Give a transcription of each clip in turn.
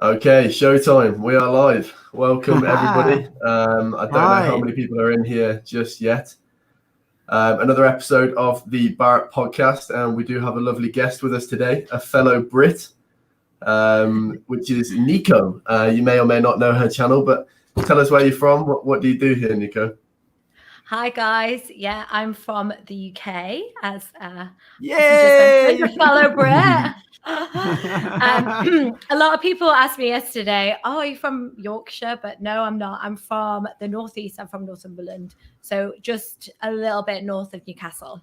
Okay, showtime. We are live. Welcome, everybody. I don't know how many people are in here just yet. Another episode of the Barrett podcast, and we do have a lovely guest with us today, a fellow Brit, which is Nico. You may or may not know her channel, but tell us where you're from. What do you do here, Nico? Hi guys, yeah, I'm from the UK, as you just mentioned, a fellow Brit. A lot of people asked me yesterday, "Oh, are you from Yorkshire?" But no, I'm not. I'm from the northeast. I'm from Northumberland, so just a little bit north of Newcastle.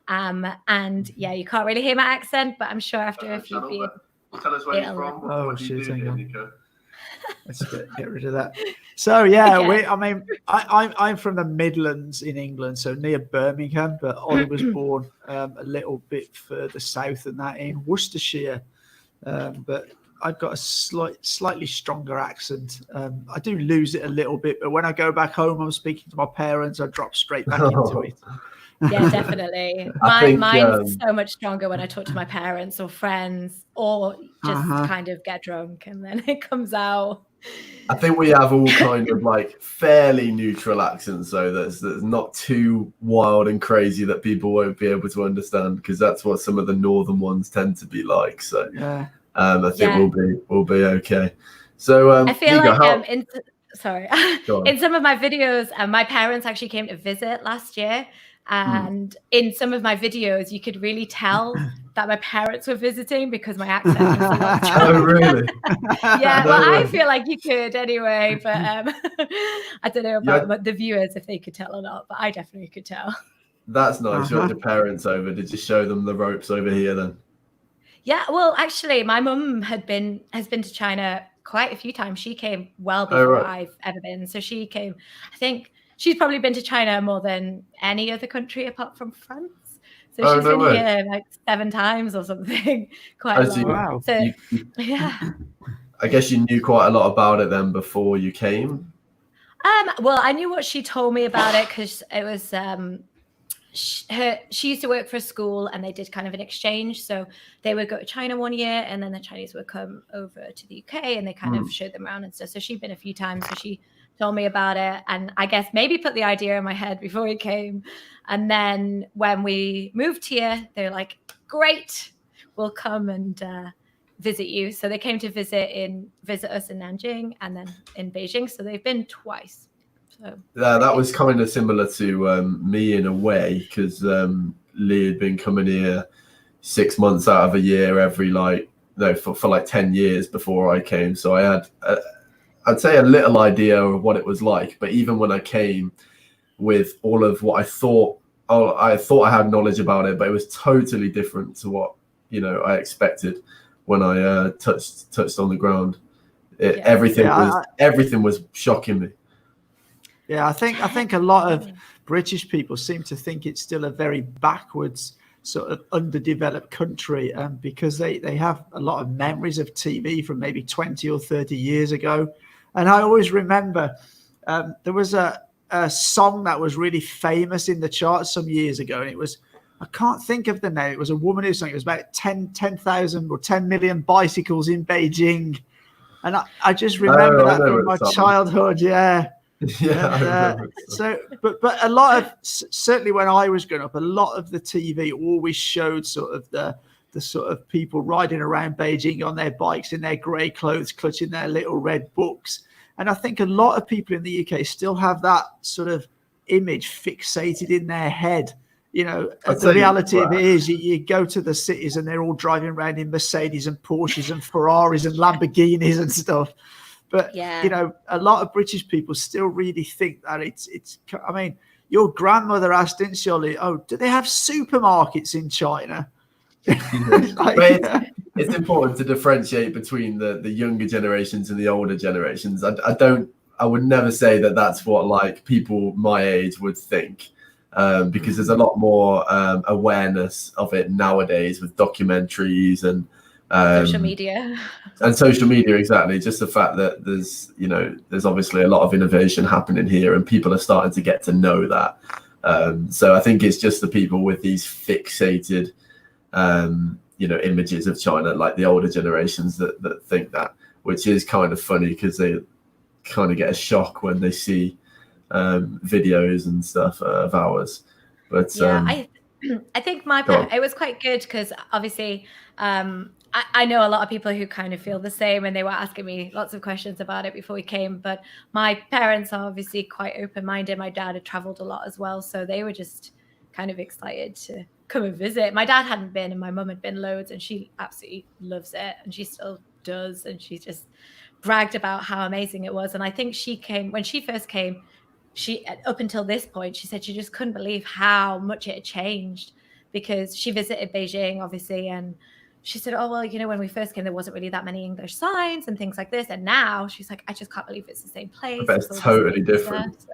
And yeah, you can't really hear my accent, but I'm sure after a few beers, tell us where you're from. What do you do here, Nico? Let's get rid of that. So yeah, okay. I'm from the Midlands in England, so near Birmingham, but Oli was born a little bit further south than that in Worcestershire. But I've got a slightly stronger accent. I do lose it a little bit, but when I go back home, I'm speaking to my parents, I drop straight back into it. Yeah, definitely. Mine's so much stronger when I talk to my parents or friends or just kind of get drunk and then it comes out. I think we have all kind of like fairly neutral accents, so that's not too wild and crazy that people won't be able to understand, because that's what some of the northern ones tend to be like. So yeah. I think we'll be okay. So I feel Nico, like in some of my videos, my parents actually came to visit last year. And in some of my videos, you could really tell that my parents were visiting because my accent was a lot stronger. Oh, really? Yeah, I feel like you could anyway, but I don't know about the viewers if they could tell or not, but I definitely could tell. That's nice. You had your parents over. Did you show them the ropes over here then? Yeah, well, actually, my mum has been to China quite a few times. She came well before I've ever been. So she came, I think, she's probably been to China more than any other country apart from France. So she's been here like 7 times or something. Quite a lot. Wow. So yeah. I guess you knew quite a lot about it then before you came. Well, I knew what she told me about it because it was she used to work for a school and they did kind of an exchange. So they would go to China one year and then the Chinese would come over to the UK and they kind of showed them around and stuff. So she'd been a few times. So she told me about it and I guess maybe put the idea in my head before we came. And then when we moved here, they were like, great, we'll come and visit you. So they came to visit us in Nanjing and then in Beijing. So they've been twice. So yeah, that was kind of similar to me in a way, because Lee had been coming here 6 months out of a year every for like 10 years before I came. So I had I'd say a little idea of what it was like, but even when I came with all of what I thought I had knowledge about it, but it was totally different to what I expected when I touched on the ground. Everything was shocking me. Yeah, I think a lot of British people seem to think it's still a very backwards sort of underdeveloped country, because they have a lot of memories of TV from maybe 20 or 30 years ago. And I always remember there was a song that was really famous in the charts some years ago. And it was, I can't think of the name. It was a woman who sang. It was about 10,000 or 10 million bicycles in Beijing. And I just remember that from my childhood. Yeah. Yeah. But a lot of, certainly when I was growing up, a lot of the TV always showed sort of the sort of people riding around Beijing on their bikes in their grey clothes, clutching their little red books. And I think a lot of people in the UK still have that sort of image fixated in their head. The reality of it is you go to the cities and they're all driving around in Mercedes and Porsches and Ferraris and Lamborghinis and stuff. But, a lot of British people still really think that it's. I mean, your grandmother asked, didn't she, Oli, do they have supermarkets in China? It's important to differentiate between the younger generations and the older generations. I would never say that that's what like people my age would think, because there's a lot more awareness of it nowadays with documentaries and social media. And social media, exactly. Just the fact that there's obviously a lot of innovation happening here and people are starting to get to know that. So I think it's just the people with these fixated images of China, like the older generations that think that, which is kind of funny because they kind of get a shock when they see videos and stuff of ours. But I think it was quite good because obviously I know a lot of people who kind of feel the same, and they were asking me lots of questions about it before we came. But my parents are obviously quite open-minded. My dad had traveled a lot as well, so they were just kind of excited to come and visit. My dad hadn't been, and my mum had been loads, and she absolutely loves it, and she still does, and she just bragged about how amazing it was. And I think when she first came, she, up until this point, she said she just couldn't believe how much it had changed, because she visited Beijing, obviously, and she said, oh, well, when we first came, there wasn't really that many English signs and things like this. And now she's like, I just can't believe it's the same place. It's totally different.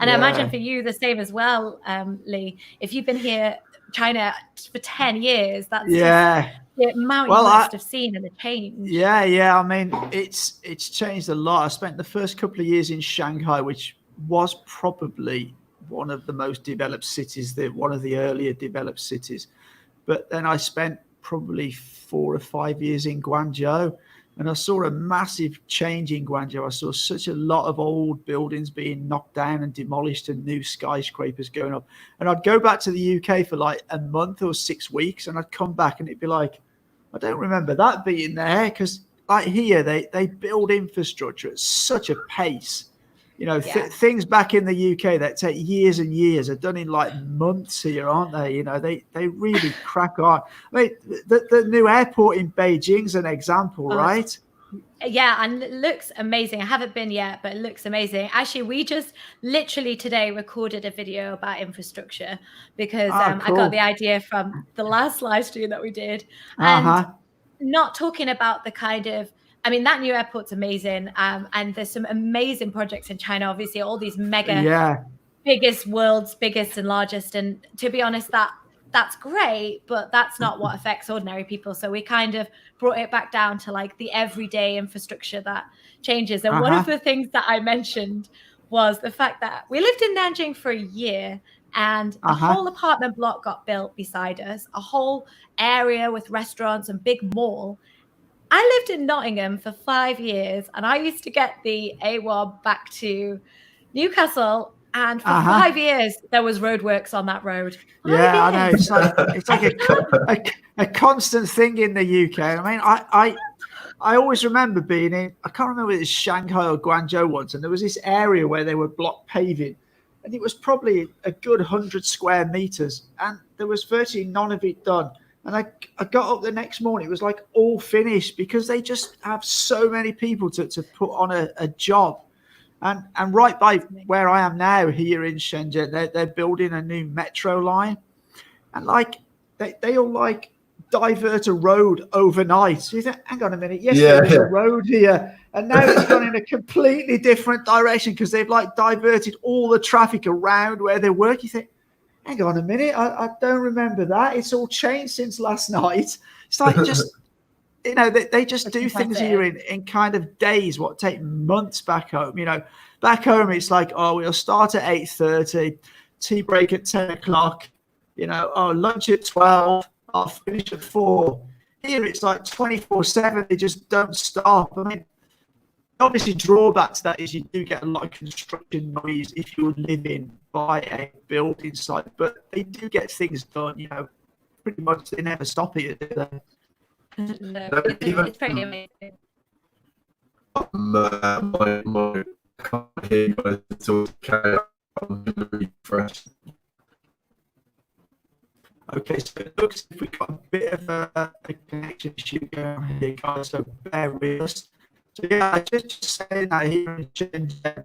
And I imagine for you the same as well, Lee. If you've been here, China, for 10 years, that's the amount you must have seen and the change. Yeah. I mean, it's changed a lot. I spent the first couple of years in Shanghai, which was probably one of the most developed cities, one of the earlier developed cities. But then I spent probably 4 or 5 years in Guangzhou, and I saw a massive change in Guangzhou. I saw such a lot of old buildings being knocked down and demolished, and new skyscrapers going up. And I'd go back to the UK for like a month or 6 weeks, and I'd come back and it'd be like, I don't remember that being there, because like here they build infrastructure at such a pace. Things back in the UK that take years and years are done in like months here, aren't they? They really crack on. I mean, the new airport in Beijing's an example, right? Yeah, and it looks amazing. I haven't been yet, but it looks amazing. Actually, we just literally today recorded a video about infrastructure because I got the idea from the last live stream that we did. And not talking about the kind of, I mean, that new airport's amazing. And there's some amazing projects in China, obviously, all these world's biggest and largest. And to be honest, that's great, but that's not what affects ordinary people. So we kind of brought it back down to like the everyday infrastructure that changes. And one of the things that I mentioned was the fact that we lived in Nanjing for a year, and a whole apartment block got built beside us, a whole area with restaurants and big mall. I lived in Nottingham for 5 years, and I used to get the AWOB back to Newcastle, and for 5 years there was roadworks on that road. I know. It's like a constant thing in the UK. I mean, I always remember being in, I can't remember if it was Shanghai or Guangzhou once, and there was this area where they were block paving, and it was probably a good 100 square meters, and there was virtually none of it done. And I got up the next morning, it was like all finished, because they just have so many people to put on a job. And right by where I am now here in Shenzhen, they're building a new metro line. And like they'll like divert a road overnight. So you think, hang on a minute, there was a road here, and now it's gone in a completely different direction because they've like diverted all the traffic around where they work. You think, hang on a minute, I don't remember that. It's all changed since last night. It's like just, they just do things here in kind of days, what take months back home. Back home, it's like, we'll start at 8:30, tea break at 10 o'clock, lunch at 12, I'll finish at 4. Here, it's like 24/7. They just don't stop. I mean, obviously, drawback to that is you do get a lot of construction noise if you're living by a building site, but they do get things done. Pretty much they never stop it, do they? No, it's pretty amazing. My can't hear you guys at all. Carry on, refresh. Okay, so it looks like we've got a bit of a connection issue going on here, guys, so bear with us. So yeah, I just saying that here in Shenzhen,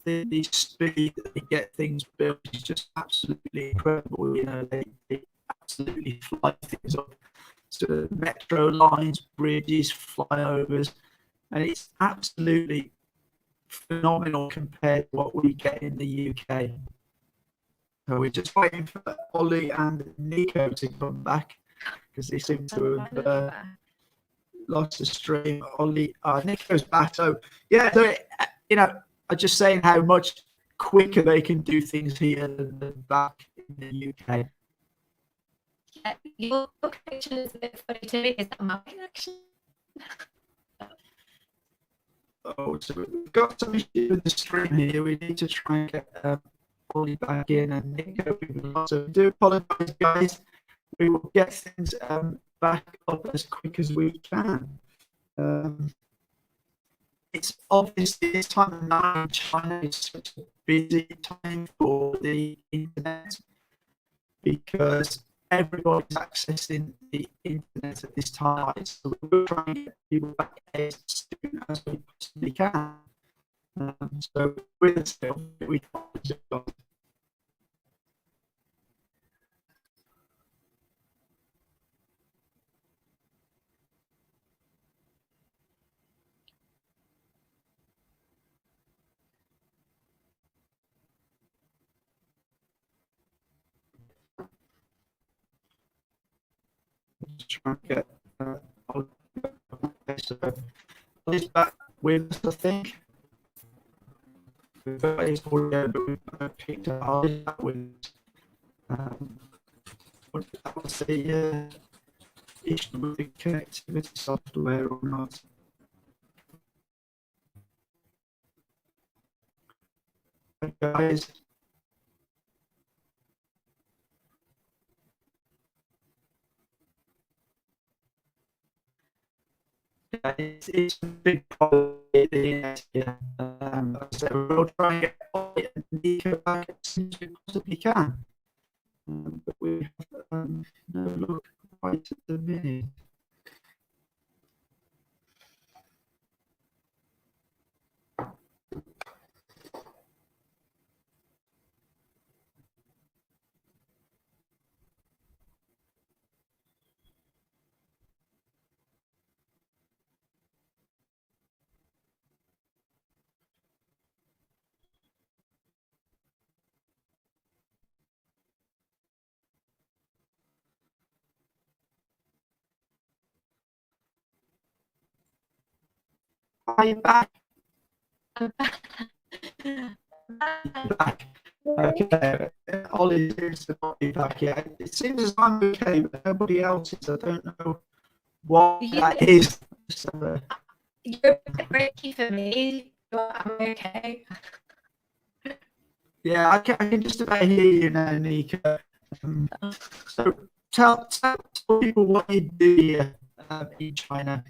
the speed that they get things built is just absolutely incredible. They absolutely fly things up. So metro lines, bridges, flyovers, and it's absolutely phenomenal compared to what we get in the UK. So we're just waiting for Oli and Nico to come back because they seem to have lost the stream. Oli, Nico's back. So yeah, so I'm just saying how much quicker they can do things here than back in the UK. Your connection is a bit funny to me. Is that my connection? Oh, so we've got some issue with the stream here. We need to try and get Oli back in and Nico. So we do apologise, guys. We will get things back up as quick as we can. It's obviously this time of night in China is such a busy time for the internet because everybody's accessing the internet at this time. So we're trying to get people back as soon as we possibly can. So with us, we can't. Try and get so he's back with us, I think. We've got his audio, but we've picked up Oli's back with that was the issue with the connectivity software or not. Hey guys. It's a big problem with the internet here. So we'll try and get Oli and Nico back as soon as we possibly can. But we have no luck quite at the minute. Are you back? I'm Back. Okay. Oli seems to not be back yet. It seems as I'm okay, but nobody else is. I don't know what that is. So, You're a bit breaky for me, but I'm okay. yeah, I can just about hear you now, Nico. So tell people what you do here in China.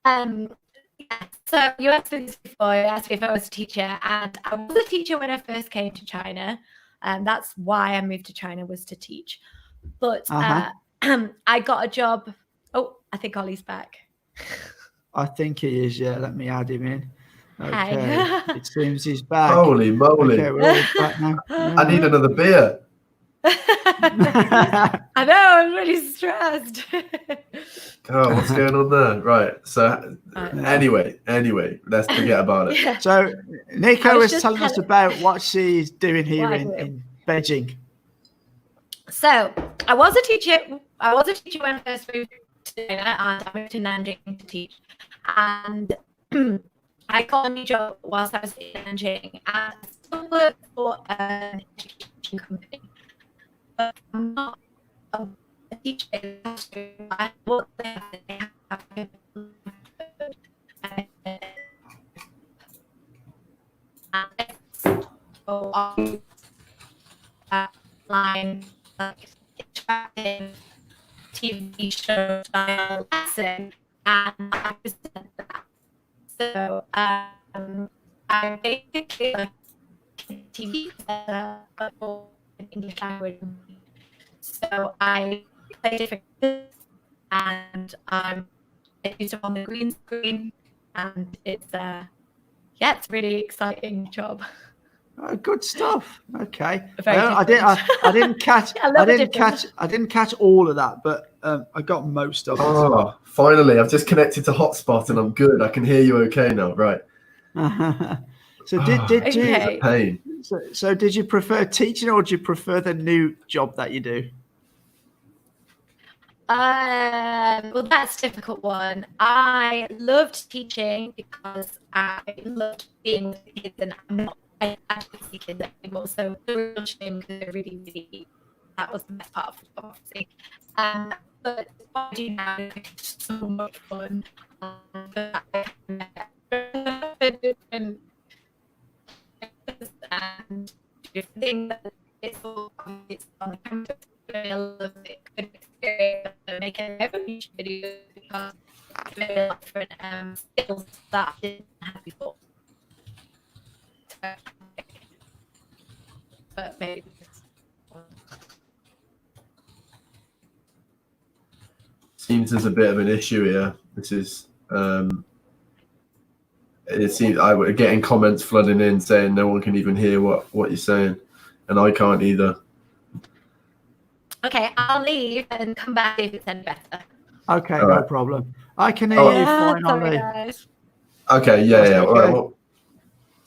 Yeah, so you asked me this before. You asked me if I was a teacher, and I was a teacher when I first came to China. And that's why I moved to China, was to teach. But I got a job. Oh, I think Oli's back. I think he is. Yeah, let me add him in. Okay, Hi. it seems he's back. Holy moly! Okay, we're all back now. I need another beer. I know, I'm really stressed. Oh, what's going on there? Right. So anyway, let's forget about it. Yeah. So Nico was just telling us about what she's doing here What I do. in Beijing. So I was a teacher. I was a teacher when I first moved to China, and I moved to Nanjing to teach. And I got a new job whilst I was in Nanjing, and I still work for an education company. But I'm not a teacher. I work there. They have so line like interactive TV show style lesson, and I present that. So I basically like TV but for English language. So I play different games, and I do stuff on the green screen, and it's it's a really exciting job. Oh, good stuff. Okay, Very I didn't catch. I didn't catch all of that, but I got most of it. Oh, finally, I've just connected to hotspot and I'm good. I can hear you okay now. Right. So did you? Okay. Pain. So did you prefer teaching, or do you prefer the new job that you do? Well, that's a difficult one. I loved teaching because I loved being with kids, and I'm not actually kids anymore. So it's a real shame because they're really, really that was the best part of photography. But what I do now is so much fun. And different things that it's all it's on the camera. I love it. Good experience making every YouTube video because it's very different skills that I didn't have before. But maybe seems there's a bit of an issue here. This is it seems we're getting comments flooding in saying no one can even hear what you're saying, and I can't either. Okay, I'll leave and come back if it's any better. Okay, all no problem. I can hear you fine, Oli. Okay, yeah. Okay. All right, well,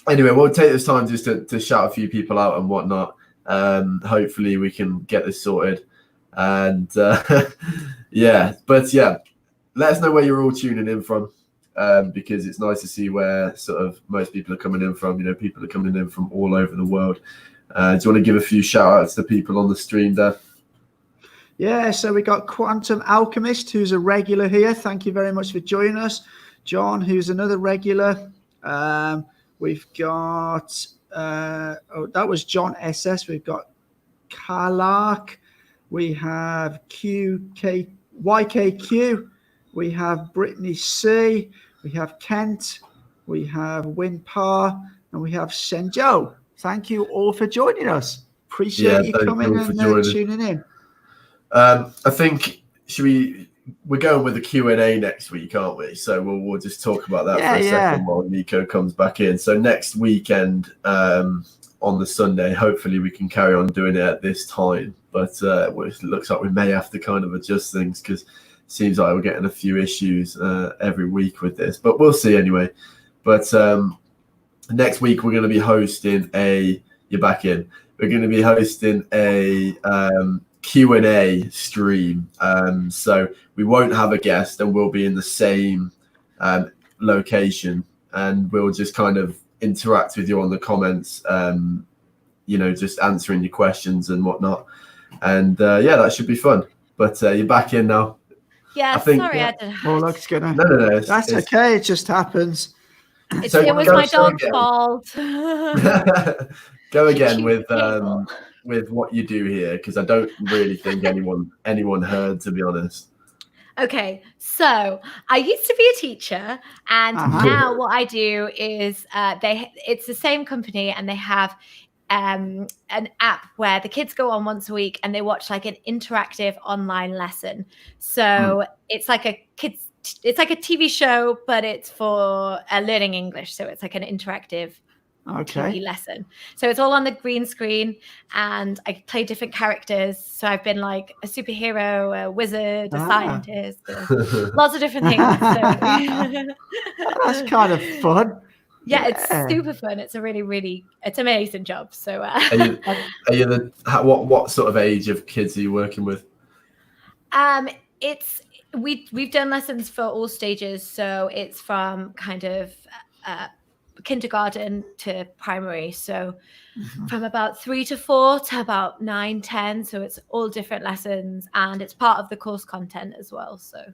anyway, we'll take this time just to shout a few people out and whatnot. Hopefully we can get this sorted. And yeah, but yeah, let us know where you're all tuning in from, because it's nice to see where sort of most people are coming in from. You know, people are coming in from all over the world. Do you want to give a few shout outs to people on the stream there? Yeah, so we got Quantum Alchemist, who's a regular here. Thank you very much for joining us. John, who's another regular. We've got, that was John SS. We've got Kalak. We have YKQ. We have Brittany C. We have Kent. We have Winpar. And we have Shenzhen. Thank you all for joining us. Appreciate you coming and tuning in. I think we're going with the Q&A next week, aren't we? So we'll just talk about that for a second while Nico comes back in. So next weekend on the Sunday, hopefully we can carry on doing it at this time. But it looks like we may have to kind of adjust things because it seems like we're getting a few issues every week with this. But we'll see anyway. But next week we're going to be hosting you're back in. We're going to be hosting a Q&A stream. So we won't have a guest and we'll be in the same location, and we'll just kind of interact with you on the comments, just answering your questions and whatnot. And that should be fun. But you're back in now. Yeah, I didn't. Oh, look, it's gonna. No. That's okay. It just happens. It was my dog's fault. Go again with what you do here, because I don't really think anyone heard, to be honest. Okay, so I used to be a teacher, and now what I do is it's the same company, and they have an app where the kids go on once a week and they watch like an interactive online lesson. So it's like a TV show, but it's for learning English. So it's like an interactive TV lesson. So it's all on the green screen, and I play different characters. So I've been like a superhero, a wizard, a scientist, lots of different things. So. That's kind of fun. Yeah, it's super fun. It's a really it's an amazing job. So what sort of age of kids are you working with? We've done lessons for all stages. So it's from kind of kindergarten to primary, so from about 3 to 4 to about 9, 10. So it's all different lessons, and it's part of the course content as well. So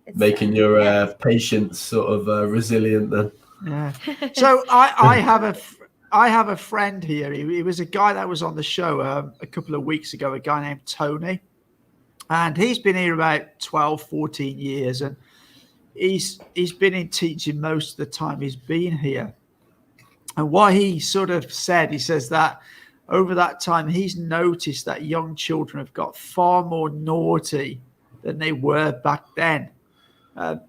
it's making your patients sort of resilient then. Yeah. So I have a friend here. He was a guy that was on the show a couple of weeks ago, a guy named Tony, and he's been here about 12, 14 years, and he's been in teaching most of the time he's been here. And what he sort of said, he says that over that time he's noticed that young children have got far more naughty than they were back then. And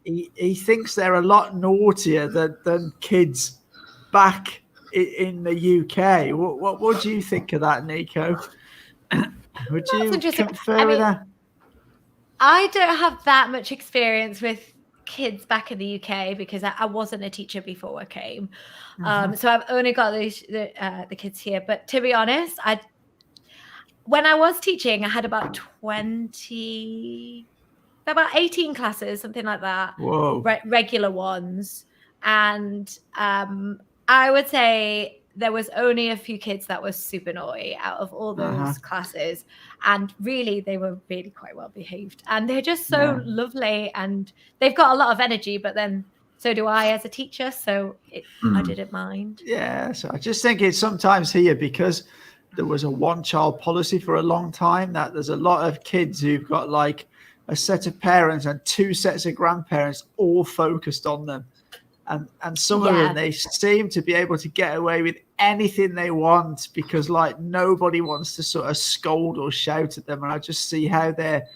he thinks they're a lot naughtier than kids back in the UK. What do you think of that, Nico? Would you confer with that? I don't have that much experience with kids back in the UK because I wasn't a teacher before I came. So I've only got the kids here. But to be honest, when I was teaching, I had about 18 classes, something like that. Whoa. Regular ones. And I would say there was only a few kids that were super naughty out of all those classes, and really they were really quite well behaved, and they're just so lovely, and they've got a lot of energy, but then so do I as a teacher, so I didn't mind. Yeah, so I just think it's sometimes here, because there was a one-child policy for a long time, that there's a lot of kids who've got like a set of parents and 2 sets of grandparents all focused on them. And some of them, they seem to be able to get away with anything they want, because like nobody wants to sort of scold or shout at them. And I just see how they're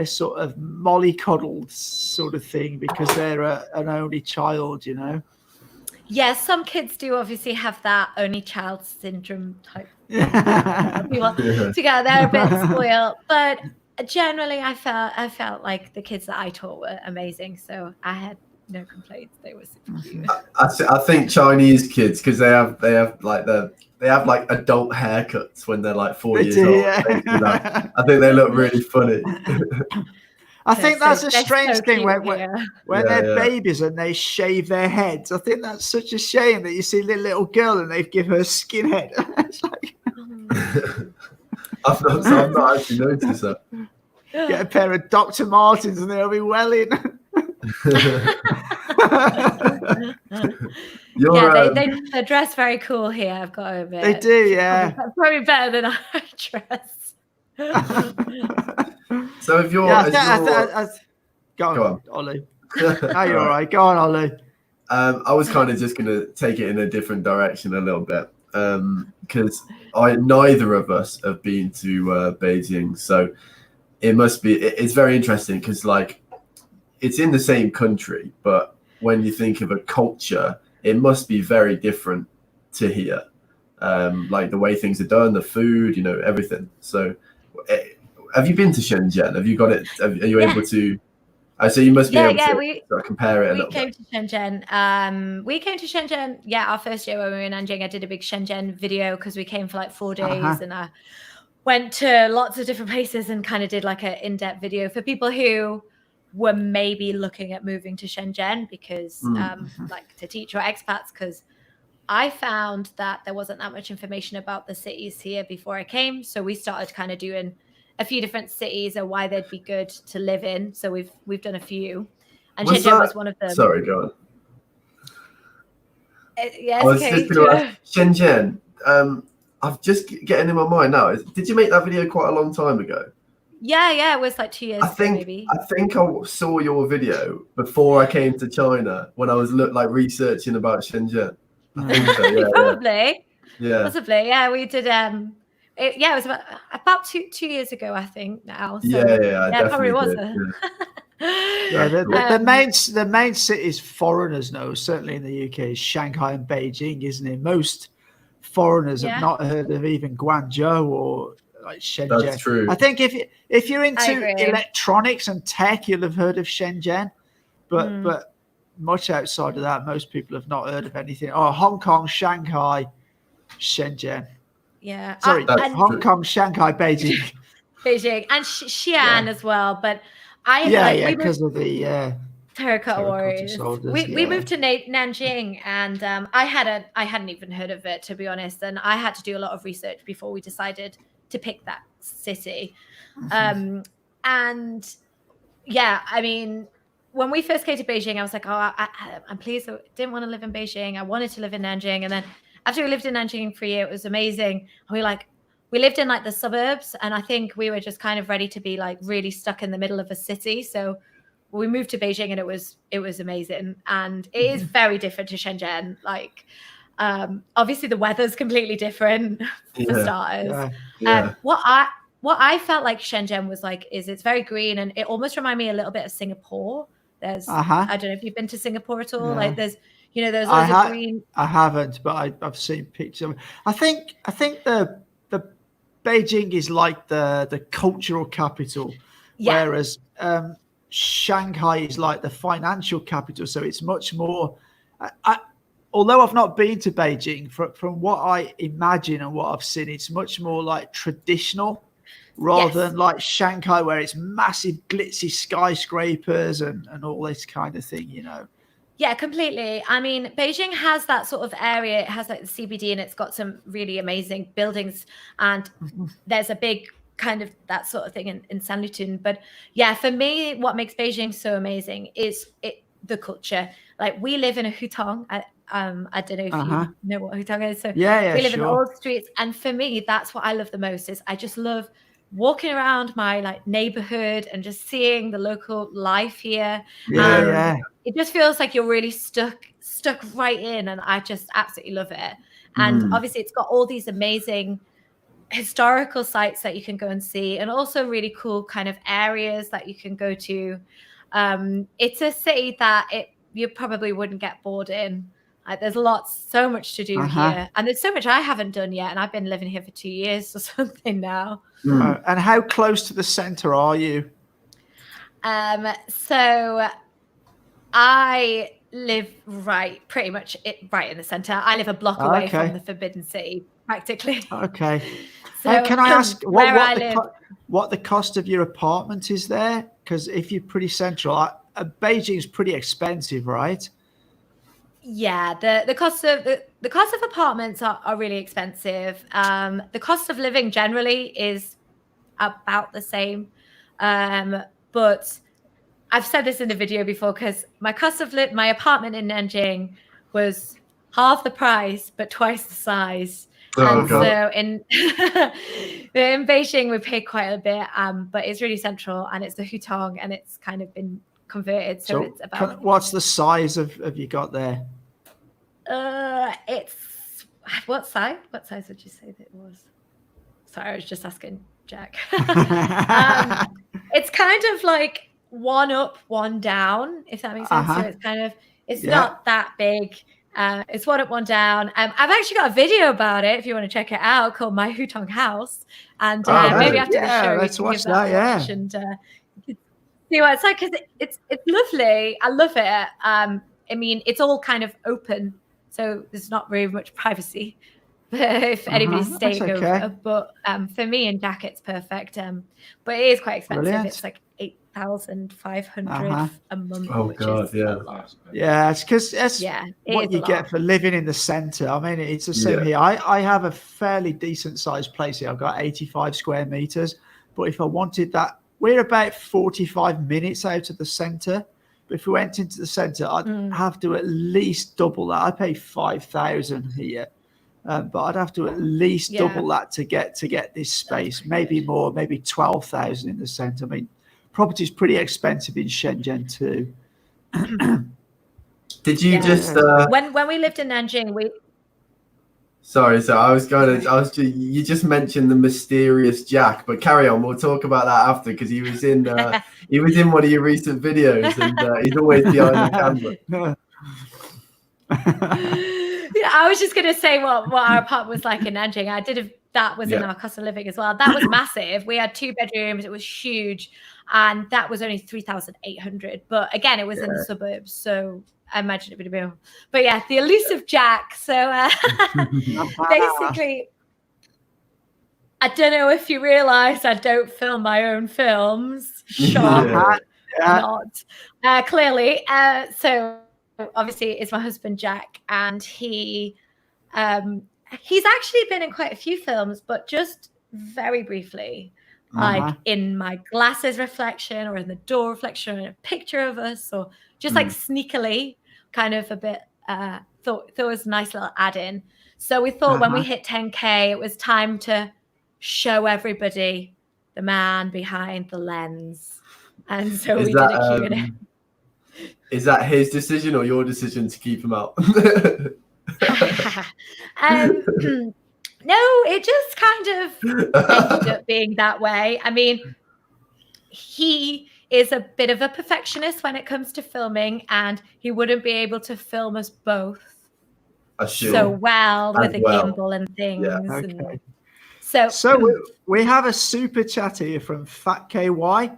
sort of mollycoddled sort of thing, because they're an only child, you know. Yeah, some kids do obviously have that only child syndrome type. People together, they're a bit spoiled, but generally I felt like the kids that I taught were amazing, so I had no complaints. They were super cute. I think Chinese kids, because they have like adult haircuts when they're like 4 years old. Yeah. I think they look really funny. I think that's a strange thing when they're yeah. babies and they shave their heads. I think that's such a shame that you see a little girl and they give her a skinhead. It's like... I've not actually noticed that. Get a pair of Dr. Martens and they'll be well in. They dress very cool here, I've got to admit. They do, yeah. Probably better than I dress. So if you're... Go on, Oli. No, you're all right. Go on, Oli. I was kind of just going to take it in a different direction a little bit, because neither of us have been to Beijing, so it's very interesting, because like it's in the same country, but when you think of a culture, it must be very different to here, like the way things are done, the food, you know, everything. So have you been to Shenzhen? Have you got it? Are you able to? So you must be able to sort of compare it a little bit. We came to Shenzhen. Yeah, our first year when we were in Nanjing, I did a big Shenzhen video because we came for like 4 days and I went to lots of different places and kind of did like an in-depth video for people who were maybe looking at moving to Shenzhen because like to teach or expats, because I found that there wasn't that much information about the cities here before I came. So we started kind of doing a few different cities and why they'd be good to live in. So we've done a few, and Shenzhen was one of them. Sorry, go on. Yes, Shenzhen. I've just getting in my mind now. Did you make that video quite a long time ago? Yeah, it was like 2 years ago, maybe. I think I saw your video before I came to China when I was researching about Shenzhen. I think so, yeah. Probably. Yeah. Possibly. Yeah, we did. It was about two years ago, I think. Now. So, yeah, probably was. The main cities foreigners know, certainly in the UK, is Shanghai and Beijing, isn't it? Most foreigners have not heard of even Guangzhou or like Shenzhen. That's true. I think if you're into electronics and tech, you'll have heard of Shenzhen, but much outside of that, most people have not heard of anything. Oh, Hong Kong, Shanghai, Shenzhen. Yeah, sorry, Hong Kong, Shanghai, Beijing, and Xi'an as well. But because of the terracotta warriors. We moved to Nanjing, and I hadn't even heard of it, to be honest. And I had to do a lot of research before we decided to pick that city. And yeah, I mean, when we first came to Beijing, I was like, I'm pleased. I didn't want to live in Beijing. I wanted to live in Nanjing. And then after we lived in Nanjing for a year, it was amazing. We lived in like the suburbs, and I think we were just kind of ready to be like really stuck in the middle of a city. So we moved to Beijing, and it was amazing. And it is very different to Shenzhen. Like, obviously the weather's completely different for starters. What I felt like Shenzhen was like is it's very green, and it almost reminded me a little bit of Singapore. There's I don't know if you've been to Singapore at all. Like there's loads of green. I haven't, but I've seen pictures. I think the Beijing is like the cultural capital, whereas Shanghai is like the financial capital. So it's much more. Although I've not been to Beijing, from what I imagine and what I've seen, it's much more like traditional rather than like Shanghai, where it's massive glitzy skyscrapers and all this kind of thing, you know. Yeah, completely. I mean, Beijing has that sort of area. It has like the CBD, and it's got some really amazing buildings. And there's a big kind of that sort of thing in Sanlitun. But yeah, for me, what makes Beijing so amazing is the culture. Like, we live in a hutong. I don't know if you know what hutong is. So yeah, we live in sure. old streets, and for me, that's what I love the most. Is I just love walking around my like neighborhood and just seeing the local life here. Yeah. It just feels like you're really stuck right in, and I just absolutely love it. And obviously, it's got all these amazing historical sites that you can go and see, and also really cool kind of areas that you can go to. It's a city that you probably wouldn't get bored in. Like, there's so much to do here, and there's so much I haven't done yet, and I've been living here for 2 years or something now. And how close to the center are you? So I live pretty much right in the center. I live a block away from the Forbidden City, practically. Okay. So can I ask what the cost of your apartment is there? Because if you're pretty central, Beijing's pretty expensive, right? Yeah, the cost of apartments are really expensive. The cost of living generally is about the same, but I've said this in the video before, because my apartment in Nanjing was half the price but twice the size. So in Beijing we pay quite a bit, but it's really central, and it's the hutong, and it's kind of been converted. So it's about. What's the size of you got there? It's what size? What size would you say that it was? Sorry, I was just asking Jack. It's kind of like one up, one down, if that makes sense. So it's kind of not that big. It's one up, one down. I've actually got a video about it if you want to check it out, called My Hutong House. And maybe after the show, let's watch that. Watch and see what it's like, because it's lovely. I love it. I mean, it's all kind of open, so there's not very much privacy if anybody's staying over. But for me and Jack, it's perfect. But it is quite expensive. Brilliant. It's like 8,500 a month. Oh God, yeah. Yeah, it's because that's what you get for living in the center. I mean, it's the same here. I have a fairly decent sized place here. I've got 85 square meters, but if I wanted that, we're about 45 minutes out of the center. But if we went into the center, I'd have to at least double that. I pay 5,000 here. But I'd have to at least double that to get this space, maybe more, maybe 12,000 in the center. I mean, property is pretty expensive in Shenzhen too. Did you just when we lived in Nanjing, Sorry, you just mentioned the mysterious Jack, but carry on. We'll talk about that after, because he was in one of your recent videos, and he's always behind the camera. Yeah, I was just going to say what our apartment was like in Nanjing. That was in our cost of living as well. That was massive. We had 2 bedrooms. It was huge, and that was only 3,800. But again, it was in the suburbs, so I imagine it would have been. But yeah, the elusive Jack. So basically, I don't know if you realise I don't film my own films. Sure, not clearly. So obviously, it's my husband Jack, and he's actually been in quite a few films, but just very briefly. Like in my glasses reflection, or in the door reflection, or in a picture of us, or just like sneakily, kind of a bit, thought it was a nice little add-in. So we thought when we hit 10K, it was time to show everybody the man behind the lens. And so we did a Q&A. Is that his decision or your decision to keep him out? No, it just kind of ended up being that way. I mean, he is a bit of a perfectionist when it comes to filming, and he wouldn't be able to film us both so well with a gimbal and things. Yeah. Okay. So we have a super chat here from Fat KY.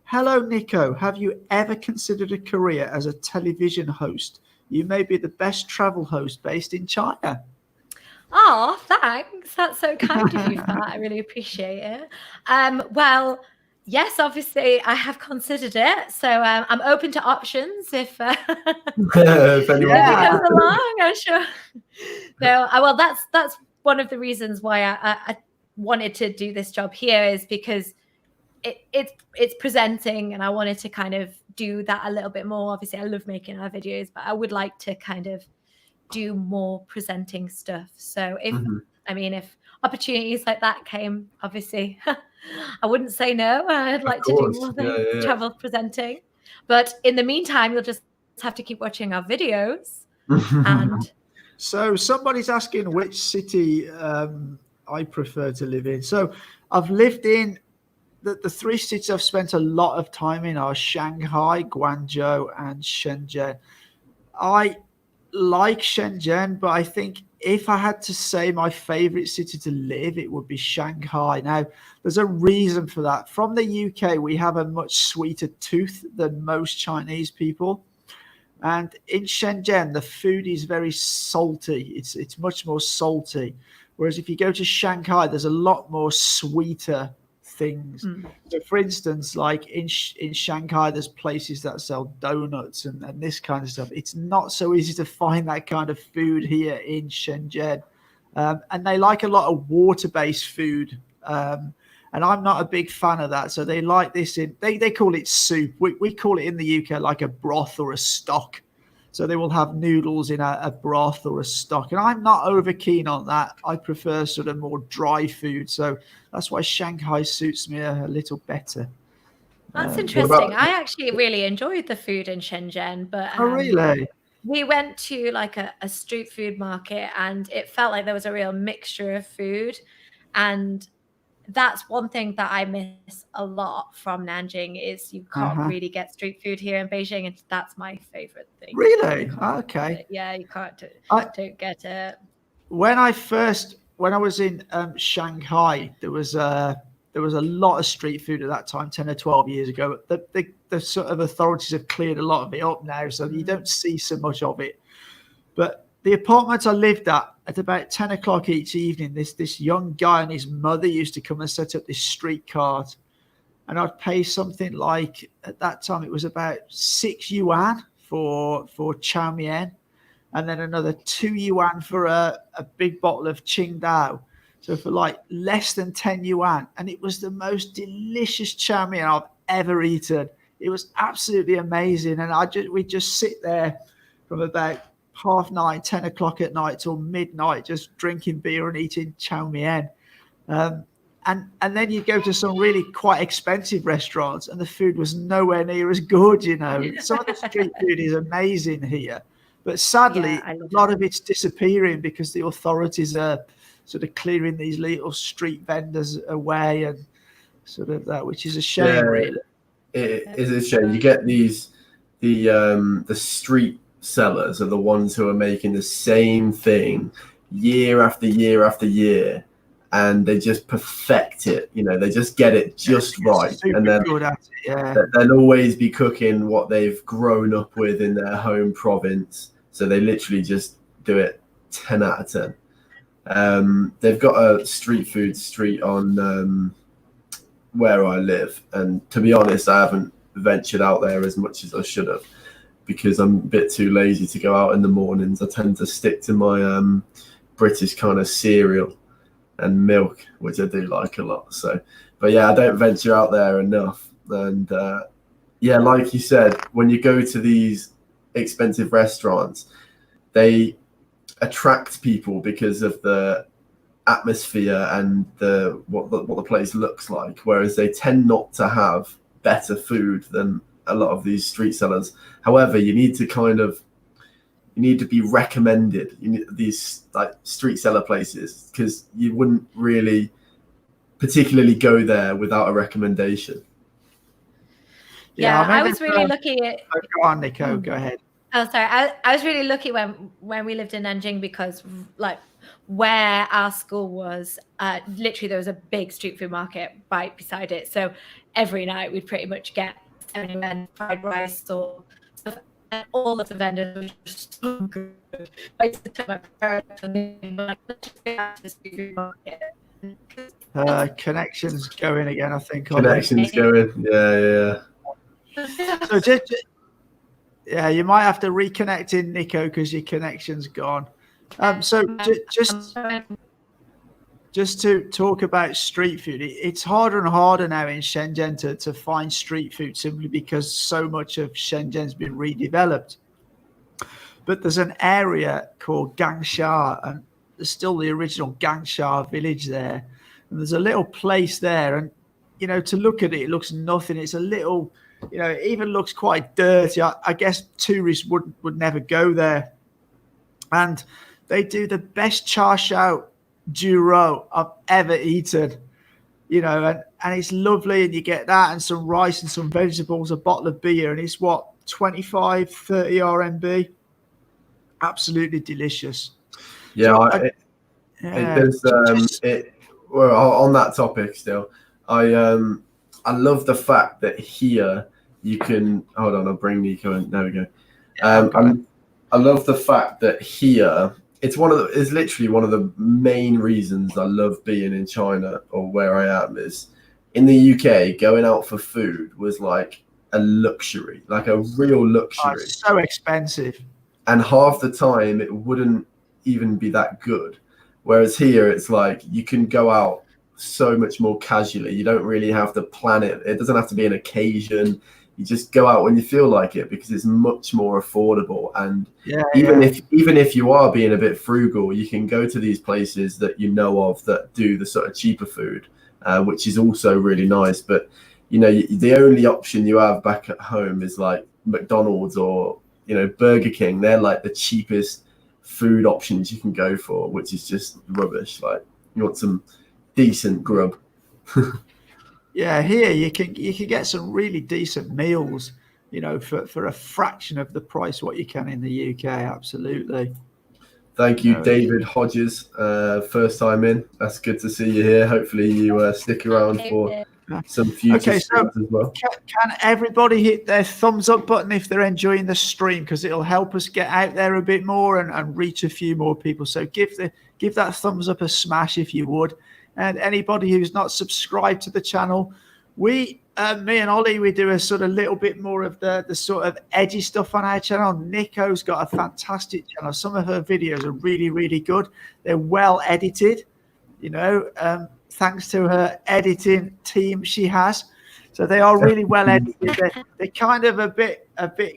Hello, Nico. Have you ever considered a career as a television host? You may be the best travel host based in China. Oh, thanks. That's so kind of you, Fat. I really appreciate it. Well, Yes, obviously, I have considered it. So I'm open to options if If anyone if it Yeah. comes along. I'm sure. No, well, that's one of the reasons why I wanted to do this job here is because it's presenting, and I wanted to kind of do that a little bit more. Obviously, I love making our videos, but I would like to kind of do more presenting stuff. So if opportunities like that came, obviously, I wouldn't say no. I'd Of like to do course, more yeah, than yeah. travel presenting. But in the meantime, you'll just have to keep watching our videos. And So somebody's asking which city I prefer to live in. So I've lived in the three cities I've spent a lot of time in are Shanghai, Guangzhou, and Shenzhen. I like Shenzhen, but I think if I had to say my favorite city to live, it would be Shanghai. Now, there's a reason for that. From the UK, we have a much sweeter tooth than most Chinese people. And in Shenzhen, the food is very salty. It's much more salty. Whereas if you go to Shanghai, there's a lot more sweeter things. So, for instance, like in Shanghai, there's places that sell donuts and this kind of stuff. It's not so easy to find that kind of food here in Shenzhen. And they like a lot of water-based food. And I'm not a big fan of that. So they like this they call it soup. We call it in the UK like a broth or a stock. So they will have noodles in a broth or a stock. And I'm not over keen on that. I prefer sort of more dry food. So that's why Shanghai suits me a little better. that's What interesting. about? I actually really enjoyed the food in Shenzhen, but Oh, really? we went to like a street food market, and it felt like there was a real mixture of food. And that's one thing that I miss a lot from Nanjing is you can't Uh-huh. really get street food here in Beijing, and that's my favorite thing. Really? You can't get Okay. it. Yeah, you can't I, don't get it. when I was in Shanghai, there was a lot of street food at that time, 10 or 12 years ago. The sort of authorities have cleared a lot of it up now, so you don't see so much of it. But the apartment I lived at about 10 o'clock each evening, this young guy and his mother used to come and set up this street cart. And I'd pay something like, at that time, it was about 6 yuan for chow mein, and then another 2 yuan for a big bottle of Qingdao. So for like less than 10 yuan. And it was the most delicious chow mein I've ever eaten. It was absolutely amazing. And we'd just sit there from about 9:30, 10 o'clock at night till midnight, just drinking beer and eating chow mein. And then you go to some really quite expensive restaurants and the food was nowhere near as good, you know. Some of the street food is amazing here. But sadly, Yeah, I a love lot it. of it's disappearing because the authorities are sort of clearing these little street vendors away and sort of that, which is a shame, Yeah, really. it is a shame. You get the street sellers are the ones who are making the same thing year after year after year, and they just perfect it. You know, they just get it just right, Super and then good at it, yeah. they'll always be cooking what they've grown up with in their home province. So they literally just do it 10 out of 10. They've got a street food street on where I live, and to be honest, I haven't ventured out there as much as I should have because I'm a bit too lazy to go out in the mornings. I tend to stick to my British kind of cereal and milk, which I do like a lot. So, but yeah, I don't venture out there enough. And yeah, like you said, when you go to these expensive restaurants, they attract people because of the atmosphere and what the place looks like, whereas they tend not to have better food than a lot of these street sellers. However, you need to be recommended. You need these like street seller places because you wouldn't really particularly go there without a recommendation. Yeah, Yeah, I I mean, was really lucky. go on, Nico, go ahead. Oh, sorry. I was really lucky when we lived in Nanjing because, like, where our school was, literally there was a big street food market right beside it. So every night we'd pretty much get fried rice or stuff, and all of the vendors were just so good. I used to tell my parents, and they'd be like, "Let's just go out to the street food market." Connections going again, I think. Connections going. Yeah. So yeah, you might have to reconnect in, Nico, because your connection's gone. So just to talk about street food, it's harder and harder now in Shenzhen to find street food, simply because so much of Shenzhen's been redeveloped. But there's an area called Gangsha, and there's still the original Gangsha village there. And there's a little place there, and to look at it, it looks nothing. It's a little, it even looks quite dirty. I guess tourists would never go there. And they do the best char siu juro I've ever eaten, and it's lovely, and you get that and some rice and some vegetables, a bottle of beer, and it's 25, 30 RMB. Absolutely delicious. Yeah, well, on that topic still, I love the fact that here you can hold on. I'll bring Nico in. There we go. I love the fact that here it's literally one of the main reasons I love being in China, or where I am, is in the UK going out for food was like a luxury, like a real luxury. It's so expensive. And half the time it wouldn't even be that good. Whereas here it's like you can go out so much more casually. You don't really have to plan it. It doesn't have to be an occasion. You just go out when you feel like it, because it's much more affordable. And even if you are being a bit frugal, you can go to these places that you know of that do the sort of cheaper food, which is also really nice. But the only option you have back at home is like McDonald's or Burger King. They're like the cheapest food options you can go for, which is just rubbish. Like, you want some decent grub. Yeah, here you can get some really decent meals, for a fraction of the price what you can in the UK. Absolutely. Thank you, David Hodges. First time in. That's good to see you here. Hopefully you stick around for some future streams as well. Can everybody hit their thumbs up button if they're enjoying the stream, because it'll help us get out there a bit more and reach a few more people. So give that thumbs up a smash if you would. And anybody who's not subscribed to the channel, me and Oli, we do a sort of little bit more of the sort of edgy stuff on our channel. Nico's got a fantastic channel. Some of her videos are really, really good. They're well edited, thanks to her editing team she has. So they are really well edited. They're kind of a bit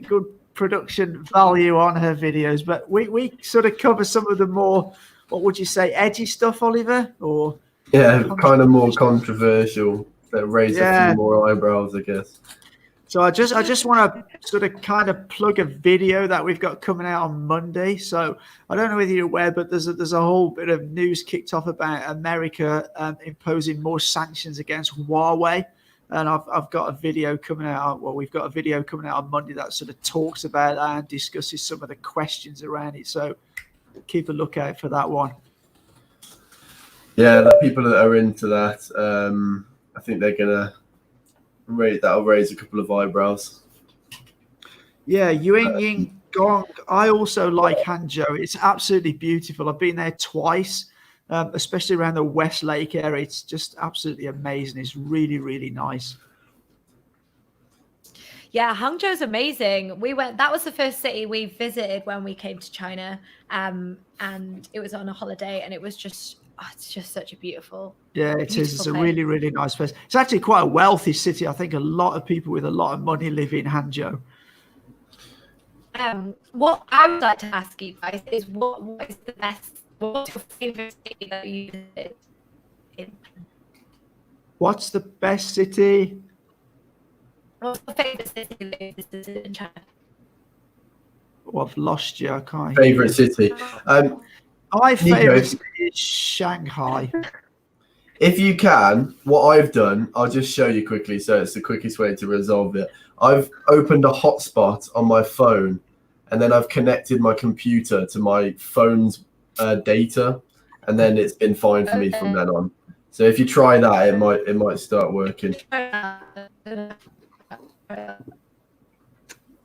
good production value on her videos. But we sort of cover some of the more, what would you say, edgy stuff, Oliver? Or kind of more controversial, that raise a few more eyebrows, I guess. So I just want to sort of kind of plug a video that we've got coming out on Monday. So I don't know whether you're aware, but there's a whole bit of news kicked off about America imposing more sanctions against Huawei. And I've got a video coming out. Well, we've got a video coming out on Monday that sort of talks about that and discusses some of the questions around it. So keep a lookout for that one. Yeah, the people that are into that, I think they're gonna that'll raise a couple of eyebrows. Yeah, Ying Gong. I also like Hangzhou. It's absolutely beautiful. I've been there twice, especially around the West Lake area. It's just absolutely amazing. It's really, really nice. Yeah, Hangzhou's amazing. That was the first city we visited when we came to China. And it was on a holiday, and it was just, it's just such a beautiful. Yeah, it is. It's a really, really nice place. It's actually quite a wealthy city. I think a lot of people with a lot of money live in Hangzhou. What I would like to ask you guys is what is the best, what's your favorite city that you visited in? What's the best city? What's your favorite city that you visited in China? Well, I've lost you. I can't. Favorite city. My favorite city is Shanghai. If you can, what I've done, I'll just show you quickly, so it's the quickest way to resolve it. I've opened a hotspot on my phone, and then I've connected my computer to my phone's data, and then it's been fine for me from then on. So if you try that, it might start working.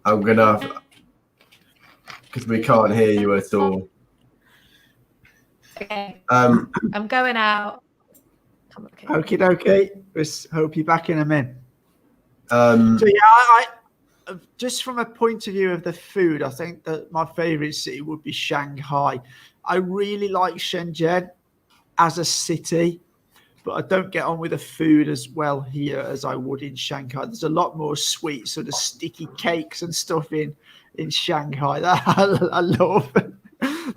I'm gonna, because we can't hear you at all. Okay. I'm going out. complicated. Okay. Let's hope you're back in a minute. Um, So yeah, I just from a point of view of the food, I think that my favorite city would be Shanghai. I really like Shenzhen as a city, but I don't get on with the food as well here as I would in Shanghai. There's a lot more sweet, sort of sticky cakes and stuff in Shanghai that I love.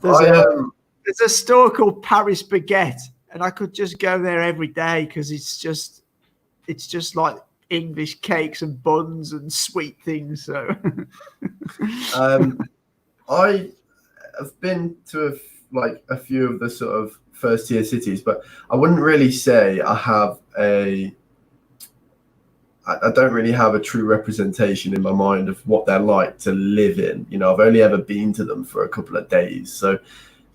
There's a store called Paris Baguette, and I could just go there every day because it's just like English cakes and buns and sweet things. So I have been to a few of the sort of first tier cities, but I wouldn't really say I don't really have a true representation in my mind of what they're like to live in. You know, I've only ever been to them for a couple of days, so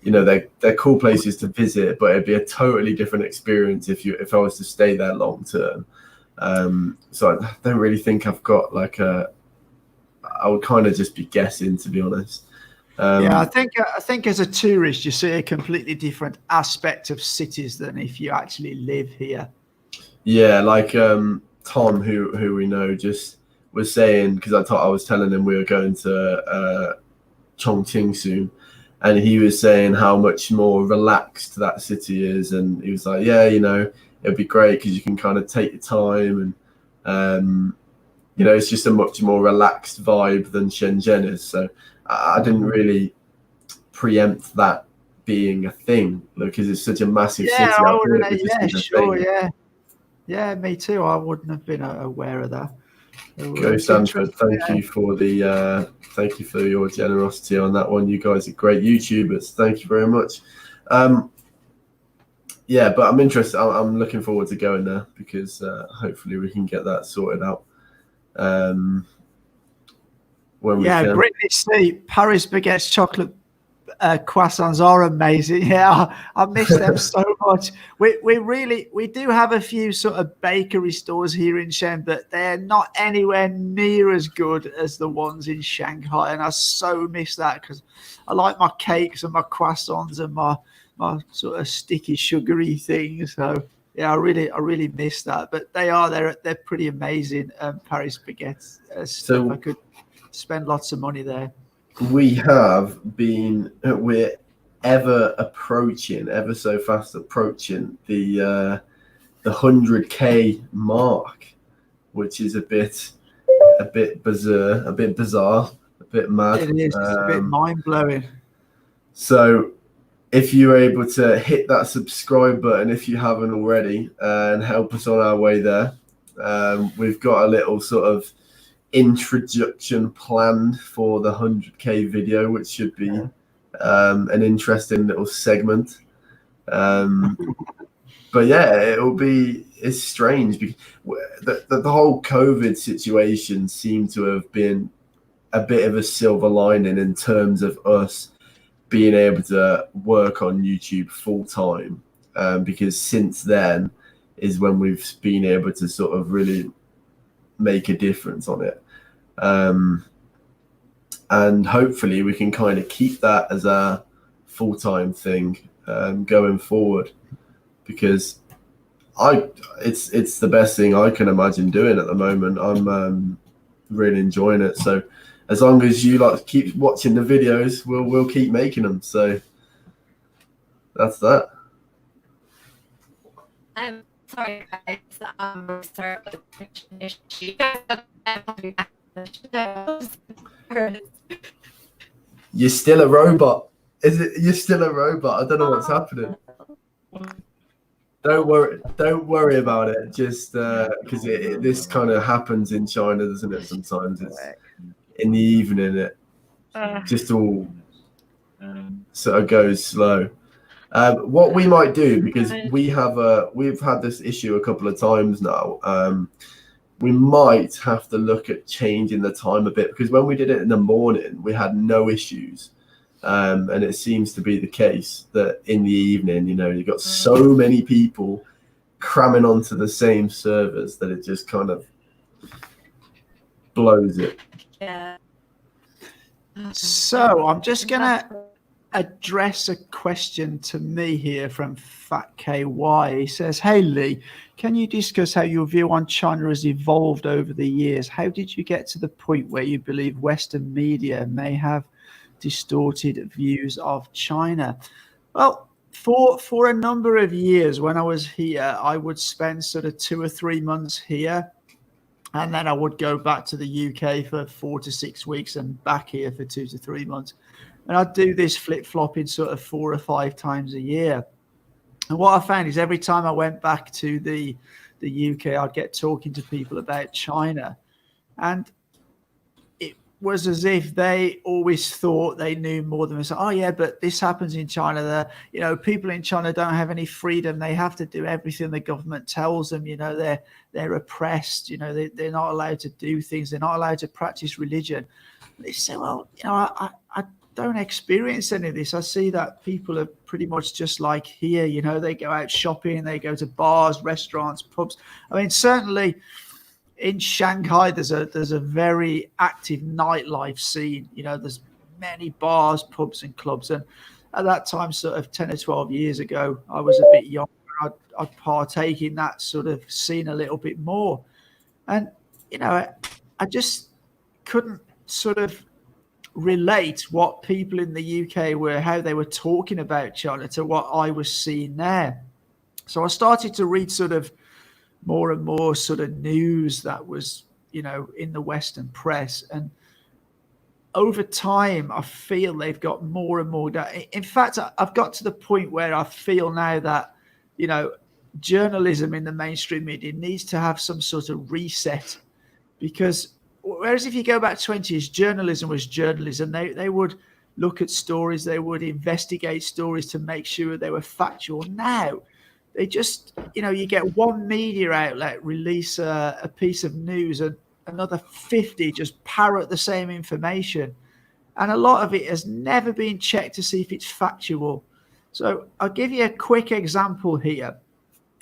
you know they're cool places to visit, but it'd be a totally different experience if I was to stay there long term. So I don't really think I've got I would kind of just be guessing, to be honest. Yeah, I think as a tourist, you see a completely different aspect of cities than if you actually live here. Yeah, like Tom, who we know, just was saying, because I was telling him we were going to Chongqing soon, and he was saying how much more relaxed that city is, and he was like, yeah, you know, it'd be great because you can kind of take your time, and you know, it's just a much more relaxed vibe than Shenzhen is. So I didn't really preempt that being a thing because it's such a massive city. Yeah, me too. I wouldn't have been aware of that. Go Stanford! Thank you for your generosity on that one. You guys are great YouTubers. Thank you very much. Yeah, but I'm interested. I'm looking forward to going there because hopefully we can get that sorted out. When we can. Brittany C. Paris Baguette's chocolate croissants are amazing. Yeah, I miss them so much. We do have a few sort of bakery stores here in Shenzhen, but they're not anywhere near as good as the ones in Shanghai, and I so miss that because I like my cakes and my croissants and my sort of sticky sugary things. So yeah, I really miss that. But they're pretty amazing. Paris baguettes. So I could spend lots of money there. We're ever so fast approaching the 100K mark, which is a bit bizarre, a bit mad. It is. It's a bit mind blowing. So if you're able to hit that subscribe button if you haven't already and help us on our way there, we've got a little sort of introduction planned for the 100K video, which should be an interesting little segment. But yeah, it's strange because the whole COVID situation seemed to have been a bit of a silver lining in terms of us being able to work on YouTube full time, because since then is when we've been able to sort of really make a difference on it, and hopefully we can kind of keep that as a full-time thing going forward, because it's the best thing I can imagine doing at the moment. I'm really enjoying it, so as long as you keep watching the videos, we'll keep making them. So that's that. I'm sorry, guys. Sorry about the You're still a robot. You're still a robot. I don't know what's happening. Don't worry about it. Just because this kind of happens in China, doesn't it? Sometimes it's in the evening. It just all sort of goes slow. What we might do, because we've had this issue a couple of times now, we might have to look at changing the time a bit, because when we did it in the morning, we had no issues. And it seems to be the case that in the evening, you've got so many people cramming onto the same servers that it just kind of blows it. Yeah. So I'm just gonna address a question to me here from Fat KY. He says, "Hey Lee, can you discuss how your view on China has evolved over the years? How did you get to the point where you believe Western media may have distorted views of China?" Well, for a number of years when I was here, I would spend sort of 2 or 3 months here, and then I would go back to the UK for 4 to 6 weeks and back here for 2 to 3 months. And I'd do this flip-flopping sort of 4 or 5 times a year. And what I found is every time I went back to the UK, I'd get talking to people about China. And it was as if they always thought they knew more than us. Oh, yeah, but this happens in China. People in China don't have any freedom. They have to do everything the government tells them. They're oppressed. They're not allowed to do things. They're not allowed to practice religion. They say, well, I don't experience any of this. I see that people are pretty much just like here. They go out shopping, they go to bars, restaurants, pubs. I mean, certainly in Shanghai, there's a very active nightlife scene. There's many bars, pubs, and clubs. And at that time, sort of 10 or 12 years ago, I was a bit young. I'd partake in that sort of scene a little bit more. And, I just couldn't sort of relate what people in the UK how they were talking about China to what I was seeing there. So I started to read sort of more and more sort of news that was, in the Western press. And over time, I feel they've got more and more. In fact, I've got to the point where I feel now that, journalism in the mainstream media needs to have some sort of reset, because whereas if you go back 20 years, journalism was journalism. They would look at stories, they would investigate stories to make sure they were factual. Now, they just, you get one media outlet release a piece of news and another 50 just parrot the same information. And a lot of it has never been checked to see if it's factual. So I'll give you a quick example here.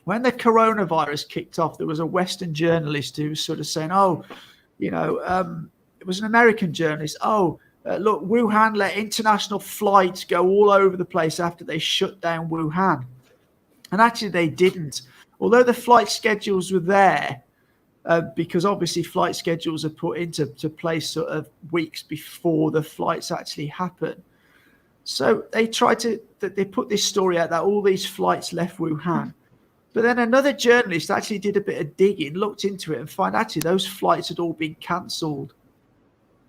When the coronavirus kicked off, there was a Western journalist who was sort of saying, it was an American journalist. Look, Wuhan let international flights go all over the place after they shut down Wuhan. And actually they didn't. Although the flight schedules were there, because obviously flight schedules are put into place sort of weeks before the flights actually happen. So they put this story out that all these flights left Wuhan. But then another journalist actually did a bit of digging, looked into it and found actually those flights had all been cancelled.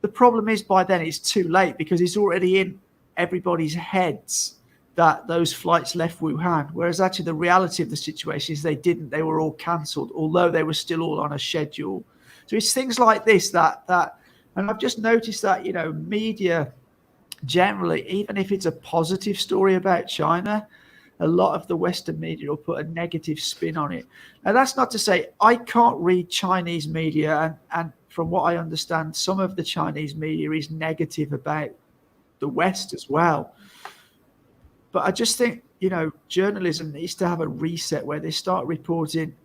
The problem is by then it's too late, because it's already in everybody's heads that those flights left Wuhan. Whereas actually the reality of the situation is they didn't. They were all cancelled, although they were still all on a schedule. So it's things like this that and I've just noticed that, media generally, even if it's a positive story about China, a lot of the Western media will put a negative spin on it. Now, that's not to say I can't read Chinese media, and from what I understand, some of the Chinese media is negative about the West as well. But I just think, journalism needs to have a reset where they start reporting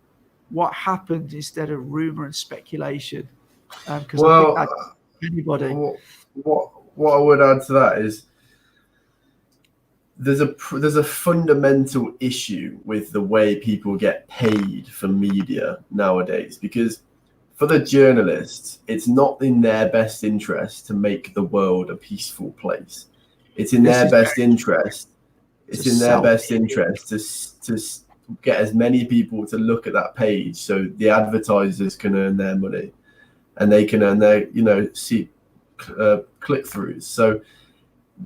what happened instead of rumor and speculation. Because I think that anybody. What I would add to that is, there's a fundamental issue with the way people get paid for media nowadays, because for the journalists, it's not in their best interest to make the world a peaceful place. It's in their best interest. It's in their best interest to get as many people to look at that page, so the advertisers can earn their money, and they can earn their click-throughs. So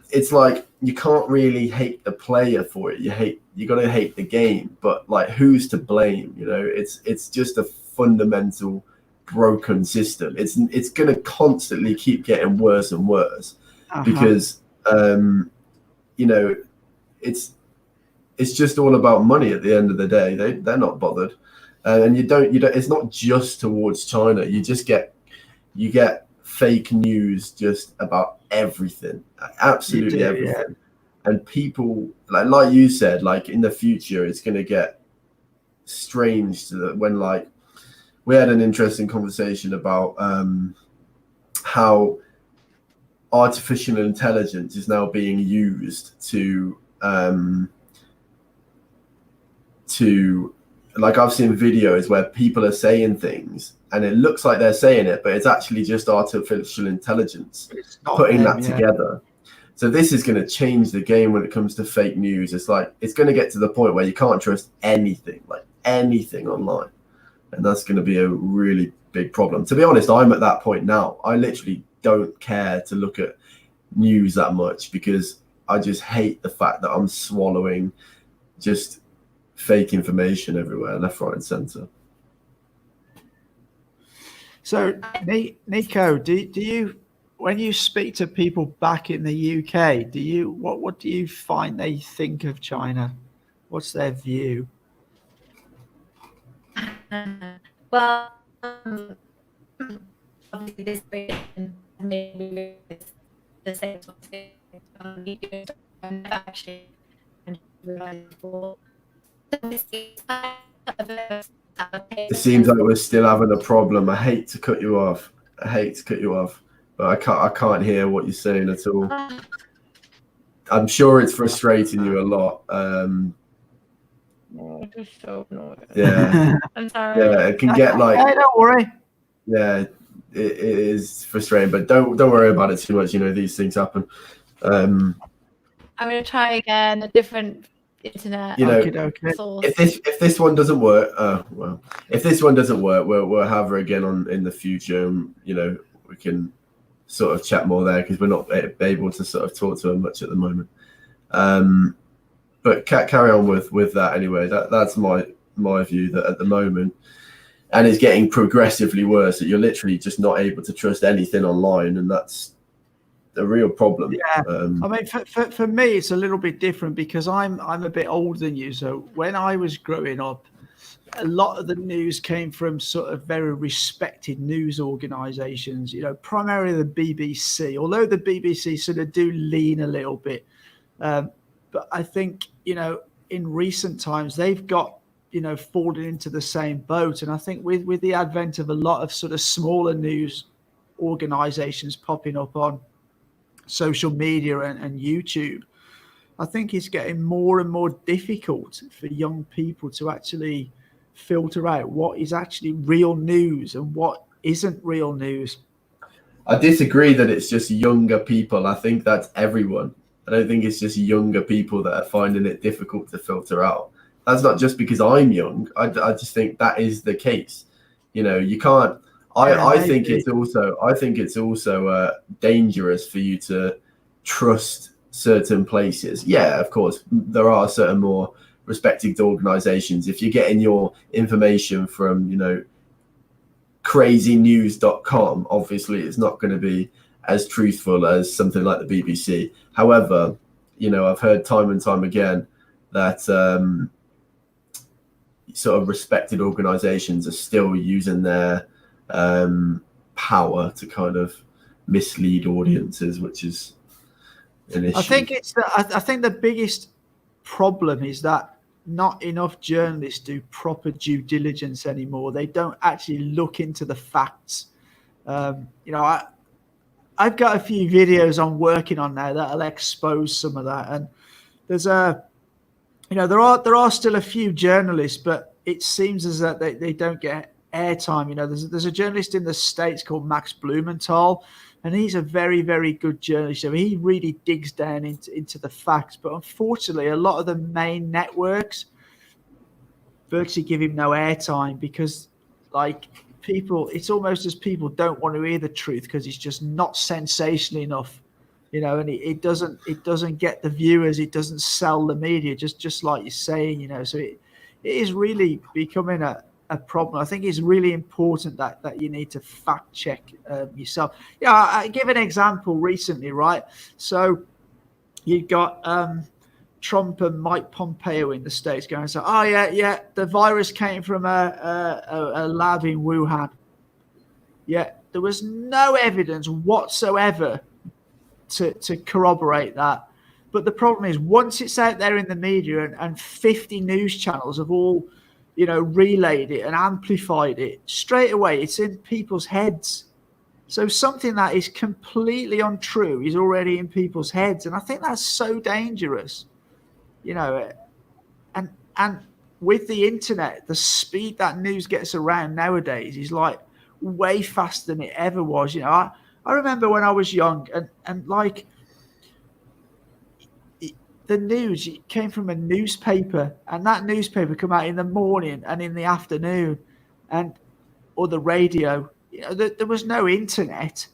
it's like, you can't really hate the player for it. You got to hate the game, but like, who's to blame? It's just a fundamental broken system. It's going to constantly keep getting worse and worse, because it's just all about money at the end of the day. They're not bothered, and you don't. It's not just towards China. You get fake news just about everything, absolutely everything. Yeah. And people, like you said, like in the future, it's going to get strange when, like, we had an interesting conversation about how artificial intelligence is now being used to like, I've seen videos where people are saying things and it looks like they're saying it, but it's actually just artificial intelligence putting that together. So this is going to change the game when it comes to fake news. It's like, it's going to get to the point where you can't trust anything, like anything online. And that's going to be a really big problem. To be honest, I'm at that point now. I literally don't care to look at news that much because I just hate the fact that I'm swallowing just fake information everywhere, left, right, and centre. So, Nico, do you, when you speak to people back in the UK, what do you find they think of China? What's their view? Well, obviously this maybe the same sort of thing. I've never actually realized before. It seems like we're still having a problem. I hate to cut you off, but I can't hear what you're saying at all. I'm sure it's frustrating you a lot. It's so annoying. Yeah. I'm sorry. Yeah, it can get like. Hey, don't worry. Yeah, it is frustrating, but don't worry about it too much. You know, these things happen. I'm gonna try again. A different internet. You know, source. if this one doesn't work, if this one doesn't work, we'll have her again in the future. And, you know, we can sort of chat more there because we're not able to sort of talk to her much at the moment. But carry on with that anyway. That's my view, that at the moment, and it's getting progressively worse, that you're literally just not able to trust anything online, and that's a real problem. Yeah, I mean, for me, it's a little bit different because I'm a bit older than you. So when I was growing up, a lot of the news came from sort of very respected news organisations. You know, primarily the BBC. Although the BBC sort of do lean a little bit, but I think, you know, in recent times they've got, you know, fallen into the same boat. And I think with the advent of a lot of sort of smaller news organisations popping up on social media and YouTube, I think it's getting more and more difficult for young people to actually filter out what is actually real news and what isn't real news. I disagree that it's just younger people. I think that's everyone. I don't think it's just younger people that are finding it difficult to filter out. That's not just because I'm young. I just think that is the case. You know, you can't. I think it's also dangerous for you to trust certain places. Yeah, of course, there are certain more respected organizations. If you're getting your information from, you know, crazynews.com, obviously it's not going to be as truthful as something like the BBC. However, you know, I've heard time and time again that sort of respected organizations are still using their power to kind of mislead audiences, which is an issue. I think the biggest problem is that not enough journalists do proper due diligence anymore. They don't actually look into the facts. You know, I've got a few videos I'm working on now that'll expose some of that. And there's there are still a few journalists, but it seems as that they don't get airtime. You know, there's a journalist in the States called Max Blumenthal, and he's a very, very good journalist. So he really digs down into the facts. But unfortunately, a lot of the main networks virtually give him no airtime because, like, people, it's almost as people don't want to hear the truth because it's just not sensational enough, you know, and it doesn't get the viewers, it doesn't sell the media, just like you're saying, you know. So it is really becoming a problem. I think it's really important that you need to fact check yourself. Yeah, I give an example recently, right? So you got Trump and Mike Pompeo in the States going, so, oh yeah, the virus came from a lab in Wuhan. Yeah, there was no evidence whatsoever to corroborate that. But the problem is, once it's out there in the media and 50 news channels have all, you know, relayed it and amplified it, straight away it's in people's heads. So something that is completely untrue is already in people's heads. And I think that's so dangerous, you know, and with the internet, the speed that news gets around nowadays is like way faster than it ever was. You know, I remember when I was young and like the news, it came from a newspaper, and that newspaper come out in the morning and in the afternoon, or the radio. You know, there was no internet.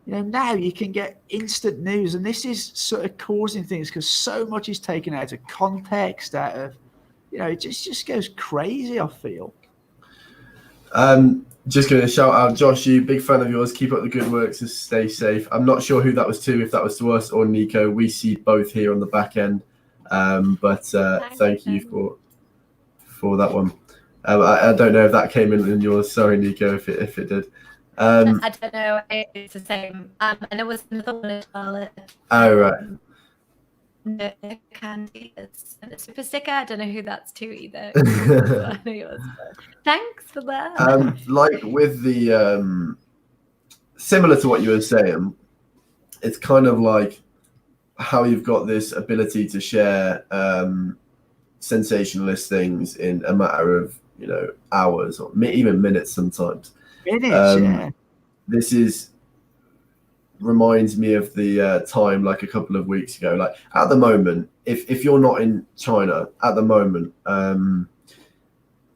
You know, now you can get instant news, and this is sort of causing things because so much is taken out of context, out of, you know, it just goes crazy, I feel. Just going to shout out, Josh, you, big fan of yours. Keep up the good work, so stay safe. I'm not sure who that was to, if that was to us or Nico. We see both here on the back end. But thank you for that one. I don't know if that came in yours. Sorry, Nico, if it did. I don't know. It's the same. And there was another one as well. Oh, right. No candy. It's a super sticker. I don't know who that's to either. I know yours, thanks for that. Like with the similar to what you were saying, it's kind of like how you've got this ability to share sensationalist things in a matter of, you know, hours or even minutes sometimes. Yeah. This reminds me of the time like a couple of weeks ago. Like at the moment, if you're not in China at the moment,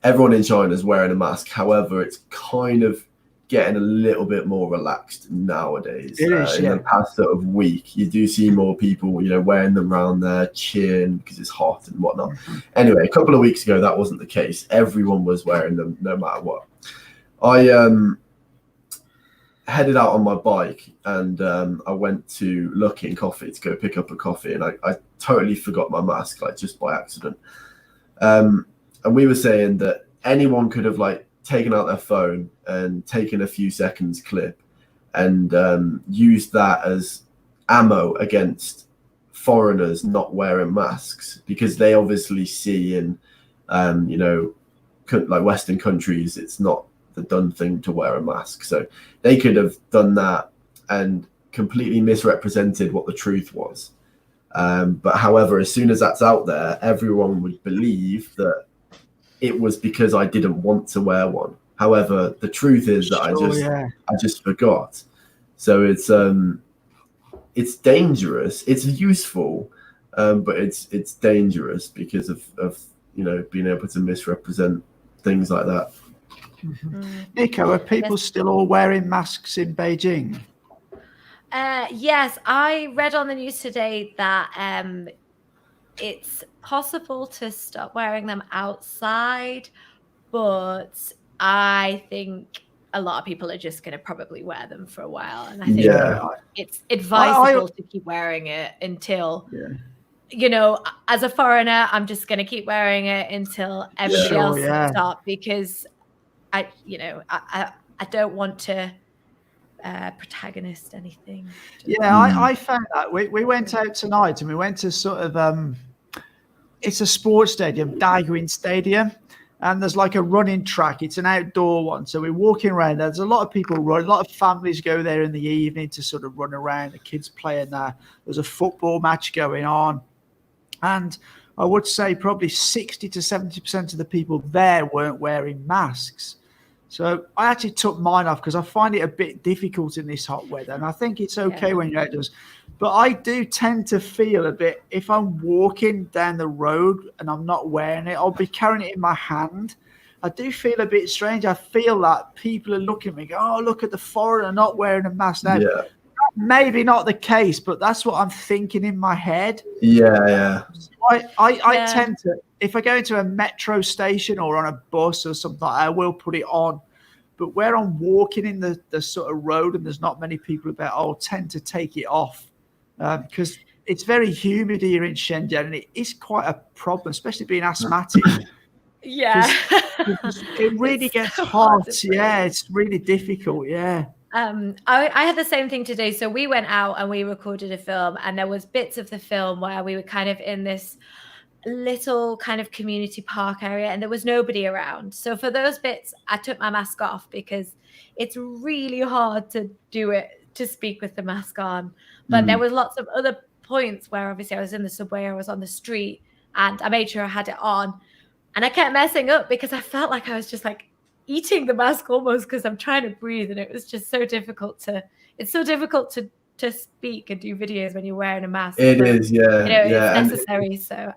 everyone in China is wearing a mask. However, it's kind of getting a little bit more relaxed nowadays. In the past sort of week, you do see more people, you know, wearing them around their chin because it's hot and whatnot. Anyway, a couple of weeks ago, that wasn't the case. Everyone was wearing them no matter what. I headed out on my bike and I went to Luckin Coffee to go pick up a coffee, and I totally forgot my mask, like just by accident. And we were saying that anyone could have like taken out their phone and taken a few seconds clip and used that as ammo against foreigners not wearing masks, because they obviously see in you know, like Western countries, it's not the done thing to wear a mask. So they could have done that and completely misrepresented what the truth was. But however, as soon as that's out there, everyone would believe that it was because I didn't want to wear one. However, the truth is that I just forgot. So it's dangerous. It's useful, but it's dangerous because of you know, being able to misrepresent things like that. Nico, are people still all wearing masks in Beijing? Yes, I read on the news today that it's possible to stop wearing them outside, but I think a lot of people are just going to probably wear them for a while. And I think it's advisable to keep wearing it until, you know, as a foreigner, I'm just going to keep wearing it until everybody else stops, because I don't want to protagonist anything. I found that we went out tonight and we went to sort of it's a sports stadium, Daiguin Stadium, and there's like a running track. It's an outdoor one, so we're walking around. There's a lot of people run. A lot of families go there in the evening to sort of run around. The kids playing there. There's a football match going on, and I would say probably 60 to 70% of the people there weren't wearing masks. So I actually took mine off because I find it a bit difficult in this hot weather, and I think it's okay when you're outdoors. But I do tend to feel a bit, if I'm walking down the road and I'm not wearing it, I'll be carrying it in my hand. I do feel a bit strange. I feel that people are looking at me, go, oh, look at the foreigner not wearing a mask. Now, maybe not the case, but that's what I'm thinking in my head. So I tend to, if I go into a metro station or on a bus or something like that, I will put it on. But where I'm walking in the sort of road and there's not many people about, I'll tend to take it off. Because it's very humid here in Shenzhen, and it is quite a problem, especially being asthmatic. It really gets so hot. It's really difficult. I had the same thing today. So we went out and we recorded a film, and there was bits of the film where we were kind of in this little kind of community park area, and there was nobody around. So for those bits, I took my mask off because it's really hard to do it, to speak with the mask on. But there was lots of other points where obviously I was in the subway, I was on the street, and I made sure I had it on. And I kept messing up because I felt like I was just like eating the mask almost, because I'm trying to breathe, and it was just so difficult to speak and do videos when you're wearing a mask. It is, yeah. You know, it's necessary. So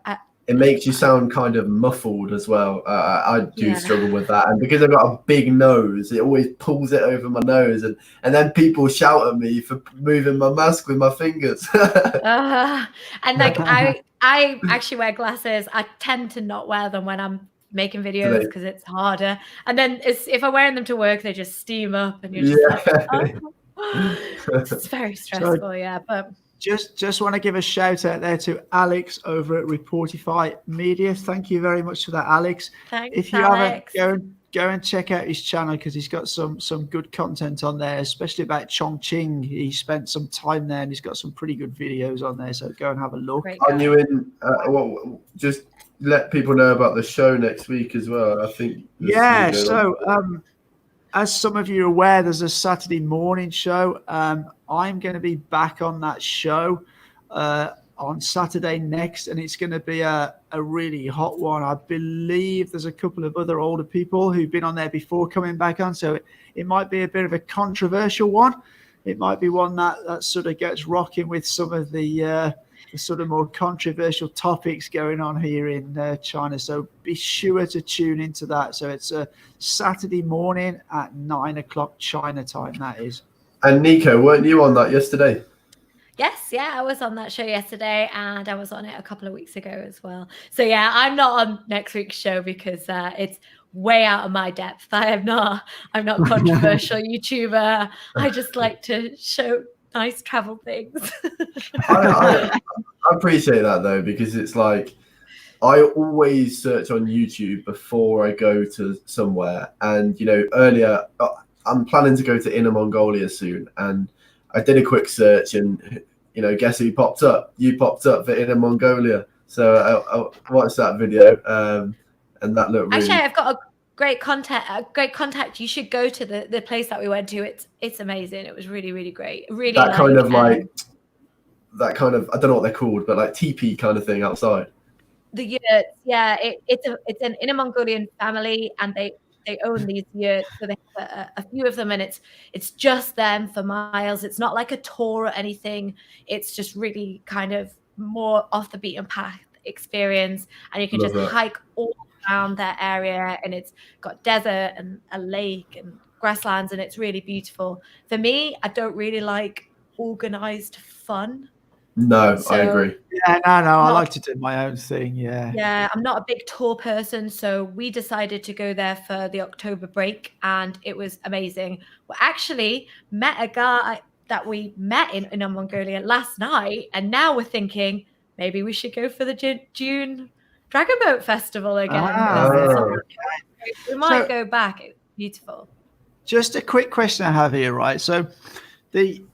it makes you sound kind of muffled as well. I do struggle with that, and because I've got a big nose, it always pulls it over my nose, and then people shout at me for moving my mask with my fingers. And like I actually wear glasses. I tend to not wear them when I'm making videos because it's harder. And then if I'm wearing them to work, they just steam up, and you're just like, oh. It's very stressful. So, but just want to give a shout out there to Alex over at Reportify Media. Thank you very much for that, Alex. Thanks, if you Alex. haven't, go and check out his channel, because he's got some good content on there, especially about Chongqing. He spent some time there, and he's got some pretty good videos on there. So go and have a look. Are you in? Just let people know about the show next week as well. I think. Yeah. So, as some of you are aware, there's a Saturday morning show. I'm going to be back on that show on Saturday next, and it's going to be a really hot one. I believe there's a couple of other older people who've been on there before coming back on, so it might be a bit of a controversial one. It might be one that sort of gets rocking with some of the sort of more controversial topics going on here in China. So be sure to tune into that. So it's a Saturday morning at 9 o'clock China time, that is. And Nico, weren't you on that yesterday? Yes, yeah, I was on that show yesterday, and I was on it a couple of weeks ago as well. So yeah, I'm not on next week's show because it's way out of my depth. I'm not a controversial YouTuber. I just like to show nice travel things. I appreciate that though, because it's like I always search on YouTube before I go to somewhere. And earlier I'm planning to go to Inner Mongolia soon, and I did a quick search, and guess who popped up? You popped up for Inner Mongolia. So I watched that video, and that looked really... Actually, I've got a great contact. You should go to the place that we went to. It's amazing. It was really, really great. Really, that kind of I don't know what they're called, but like teepee kind of thing outside. The yurts, yeah. It's an Inner Mongolian family, and they own these yurts. So they have a few of them, and it's just them for miles. It's not like a tour or anything. It's just really kind of more off the beaten path experience, and you can just hike all around that area, and it's got desert and a lake and grasslands, and it's really beautiful. For me, I don't really like organized fun. No, so, I agree. Yeah, no, I like to do my own thing. Yeah, I'm not a big tour person, so we decided to go there for the October break, and it was amazing. We actually met a guy that we met in Inner Mongolia last night, and now we're thinking maybe we should go for the June Dragon Boat Festival again. We might go back. It's beautiful. Just a quick question I have here, right? So the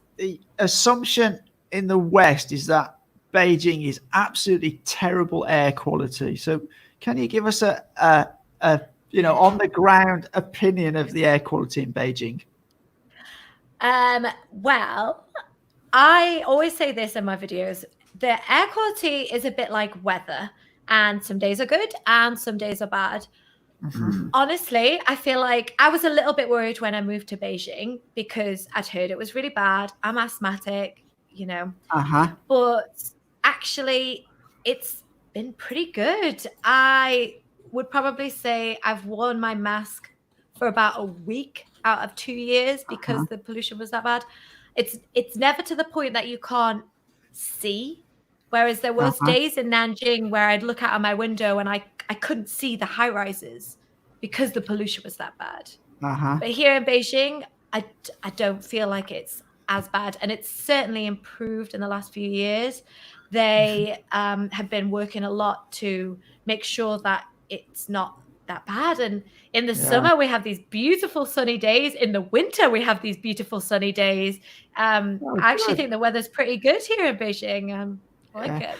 assumption in the West is that Beijing is absolutely terrible air quality. So can you give us a on the ground opinion of the air quality in Beijing? Well, I always say this in my videos. The air quality is a bit like weather, and some days are good and some days are bad. Mm-hmm. Honestly, I feel like I was a little bit worried when I moved to Beijing because I'd heard it was really bad. I'm asthmatic, but actually it's been pretty good. I would probably say I've worn my mask for about a week out of 2 years because the pollution was that bad. It's never to the point that you can't see. Whereas there was days in Nanjing where I'd look out of my window and I couldn't see the high rises because the pollution was that bad. But here in Beijing, I don't feel like it's as bad. And it's certainly improved in the last few years. They have been working a lot to make sure that it's not that bad. And in the summer, we have these beautiful sunny days. In the winter, we have these beautiful sunny days. I actually think the weather's pretty good here in Beijing. I like it.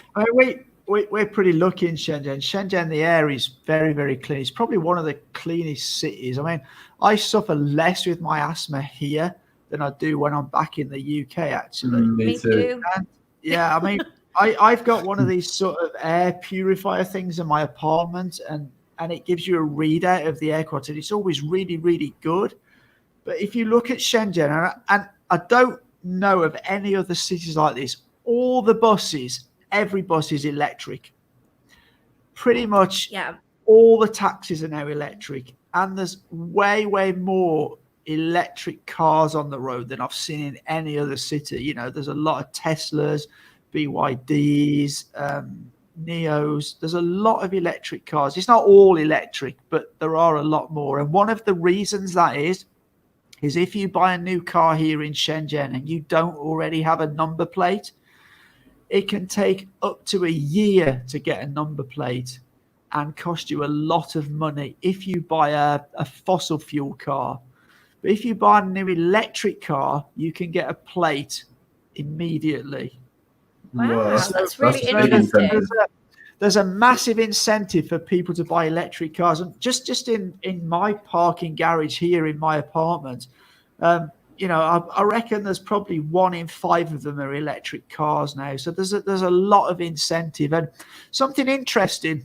we're pretty lucky in Shenzhen. Shenzhen, the air is very, very clean. It's probably one of the cleanest cities. I mean, I suffer less with my asthma here than I do when I'm back in the UK, actually. Me too. And, yeah, I mean, I've got one of these sort of air purifier things in my apartment, and it gives you a readout of the air quality. It's always really, really good. But if you look at Shenzhen, and I don't know of any other cities like this, all the buses, every bus is electric. Pretty much all the taxis are now electric. And there's way, way more electric cars on the road than I've seen in any other city. You know, there's a lot of Teslas, BYDs, Neos. There's a lot of electric cars. It's not all electric, but there are a lot more. And one of the reasons that is if you buy a new car here in Shenzhen and you don't already have a number plate, it can take up to a year to get a number plate and cost you a lot of money if you buy a fossil fuel car. But if you buy a new electric car, you can get a plate immediately. Wow, that's really interesting. There's a massive incentive for people to buy electric cars. And just in my parking garage here in my apartment, you know, I reckon there's probably 1 in 5 of them are electric cars now. So there's a lot of incentive. And something interesting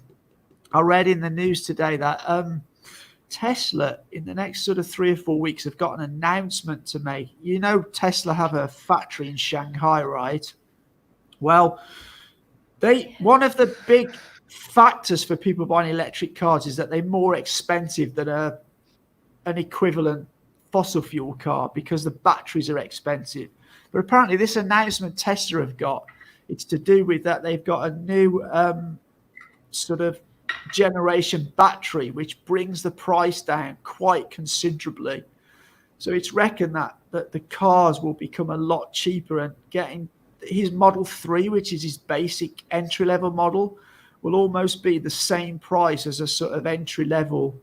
I read in the news today that Tesla in the next sort of 3 or 4 weeks have got an announcement to make. You know, Tesla have a factory in Shanghai, right? Well, one of the big factors for people buying electric cars is that they're more expensive than an equivalent fossil fuel car because the batteries are expensive. But apparently this announcement Tesla have got, it's to do with that they've got a new sort of generation battery which brings the price down quite considerably. So it's reckoned that the cars will become a lot cheaper, and getting his Model 3, which is his basic entry-level model, will almost be the same price as a sort of entry-level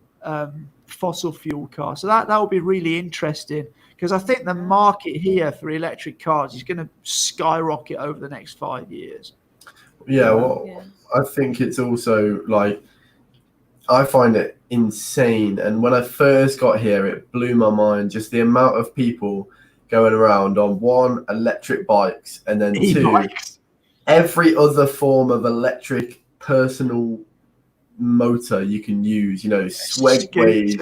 fossil fuel car. So that will be really interesting, because I think the market here for electric cars is going to skyrocket over the next 5 years. Yeah, well, I think it's also like, I find it insane. And when I first got here, it blew my mind, just the amount of people going around on 1, electric bikes, and then 2, e-bikes. Every other form of electric personal motor you can use, you know, Swegways,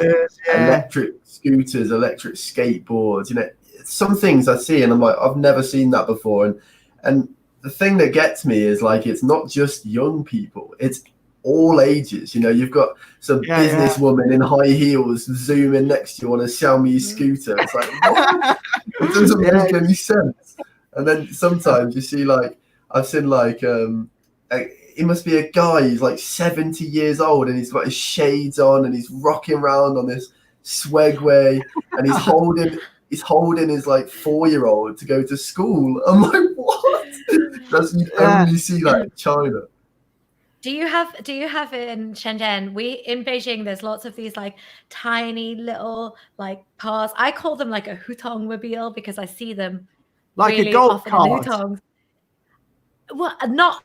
electric scooters, electric skateboards, you know, some things I see and I'm like, I've never seen that before. And the thing that gets me is like, it's not just young people, it's all ages. You know, you've got some businesswoman in high heels zooming next to you on a Xiaomi scooter. It's like, what? It doesn't make any sense. And then sometimes you see, like, I've seen like it must be a guy, he's like 70 years old and he's got his shades on and he's rocking around on this Swegway and he's holding his like 4-year-old to go to school. I'm like, what? That's, you only see that in China. Do you have in Shenzhen? In Beijing, there's lots of these like tiny little like cars. I call them like a hutong mobile because I see them like really a golf often cart. in hutongs. Well, not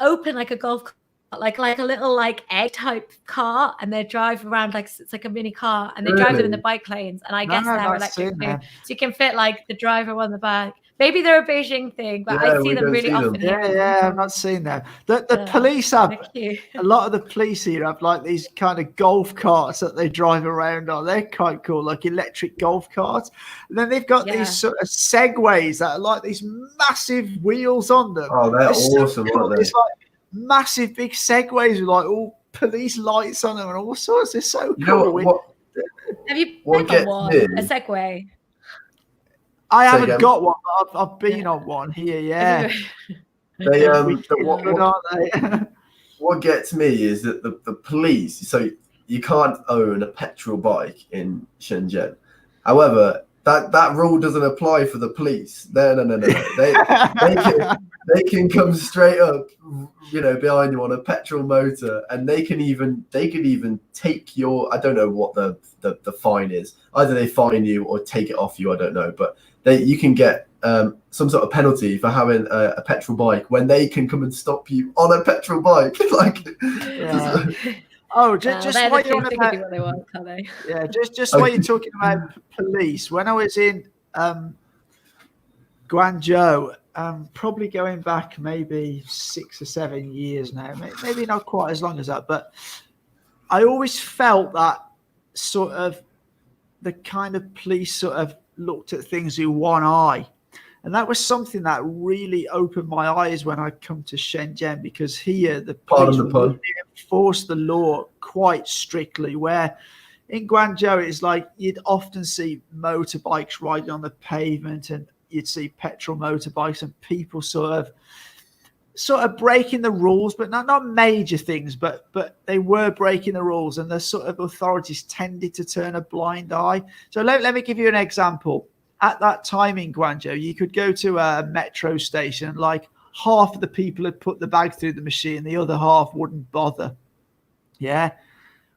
open like a golf cart, like a little like egg type car, and they drive around like it's like a mini car, and they drive them in the bike lanes. And I guess they're electric too, so you can fit like the driver on the back. Maybe they're a Beijing thing, but I see them really often here. Yeah, I've not seen them. The police have, a lot of the police here have like these kind of golf carts that they drive around on. They're quite cool, like electric golf carts. And then they've got these sort of Segways that are like these massive wheels on them. Oh, they're awesome, aren't they? It's like massive big Segways with like all police lights on them and all sorts. They're so cool. Have you been on one? A Segway? I haven't got one, but I've been on one here. Yeah, they what gets me is that the police. So you can't own a petrol bike in Shenzhen. However, that rule doesn't apply for the police. No. They can come straight up, you know, behind you on a petrol motor, and they can even take your, I don't know what the fine is. Either they fine you or take it off you. I don't know, but you can get some sort of penalty for having a petrol bike when they can come and stop you on a petrol bike. Like, yeah. Oh, just while you're on about, what they want, can't they? Yeah, just while you're talking about police, when I was in Guangzhou, probably going back maybe 6 or 7 years now, maybe not quite as long as that, but I always felt that sort of the kind of police sort of looked at things with one eye. And that was something that really opened my eyes when I come to Shenzhen, because here the police really enforce the law quite strictly, where in Guangzhou it's like you'd often see motorbikes riding on the pavement, and you'd see petrol motorbikes and people sort of breaking the rules, but not major things, but they were breaking the rules, and the sort of authorities tended to turn a blind eye. So let me give you an example. At that time in Guangzhou, you could go to a metro station, and like half of the people had put the bag through the machine, the other half wouldn't bother. Yeah.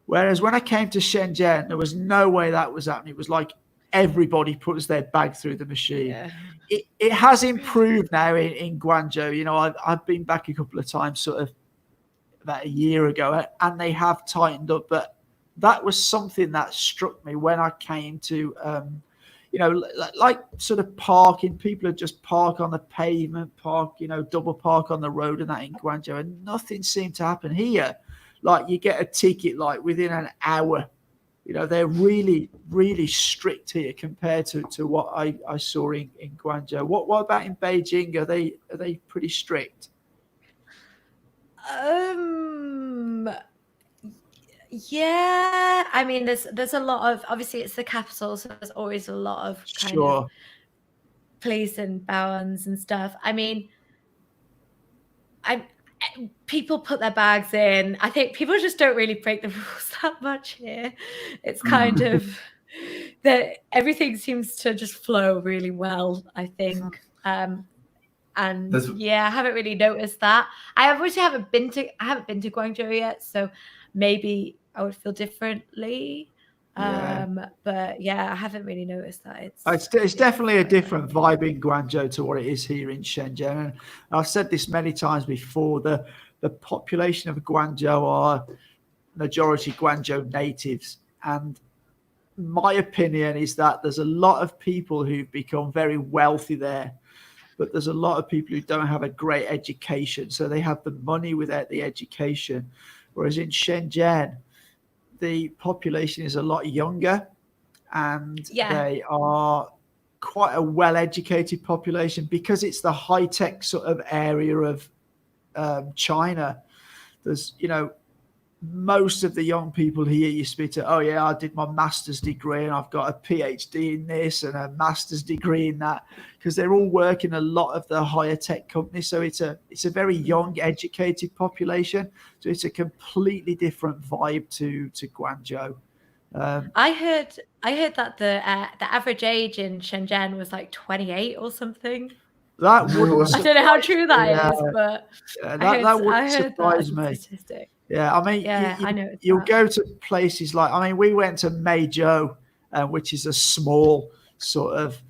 Whereas when I came to Shenzhen, there was no way that was happening. It was like everybody puts their bag through the machine. Yeah. It has improved now in Guangzhou. You know, I've been back a couple of times, sort of about a year ago, and they have tightened up. But that was something that struck me when I came to, like sort of parking. People would just park on the pavement, double park on the road and that in Guangzhou, and nothing seemed to happen. Here, like you get a ticket like within an hour. You know, they're really, really strict here compared to what I saw in Guangzhou. What about in Beijing? Are they pretty strict? Yeah, I mean, there's a lot of, obviously it's the capital, so there's always a lot of kind of police and bounds and stuff. I mean, people put their bags in. I think people just don't really break the rules that much here. It's kind of that everything seems to just flow really well, I think. And yeah, I haven't really noticed that. I obviously haven't been to Guangzhou yet, so maybe I would feel differently. But yeah, I haven't really noticed that. It's definitely a different vibe in Guangzhou to what it is here in Shenzhen. And I've said this many times before, the population of Guangzhou are majority Guangzhou natives. And my opinion is that there's a lot of people who've become very wealthy there, but there's a lot of people who don't have a great education. So they have the money without the education. Whereas in Shenzhen, the population is a lot younger, and they are quite a well-educated population because it's the high-tech sort of area of China. There's, most of the young people here you speak to, oh yeah, I did my master's degree and I've got a PhD in this and a master's degree in that, because they're all working a lot of the higher tech companies. So it's a very young, educated population. So it's a completely different vibe to Guangzhou. I heard that the average age in Shenzhen was like 28 or something. That wouldn't. I don't know how true that is, but that wouldn't surprise me. Statistic. Yeah, I mean, I know. You'll go to places like, I mean, we went to Meizhou, which is a small sort of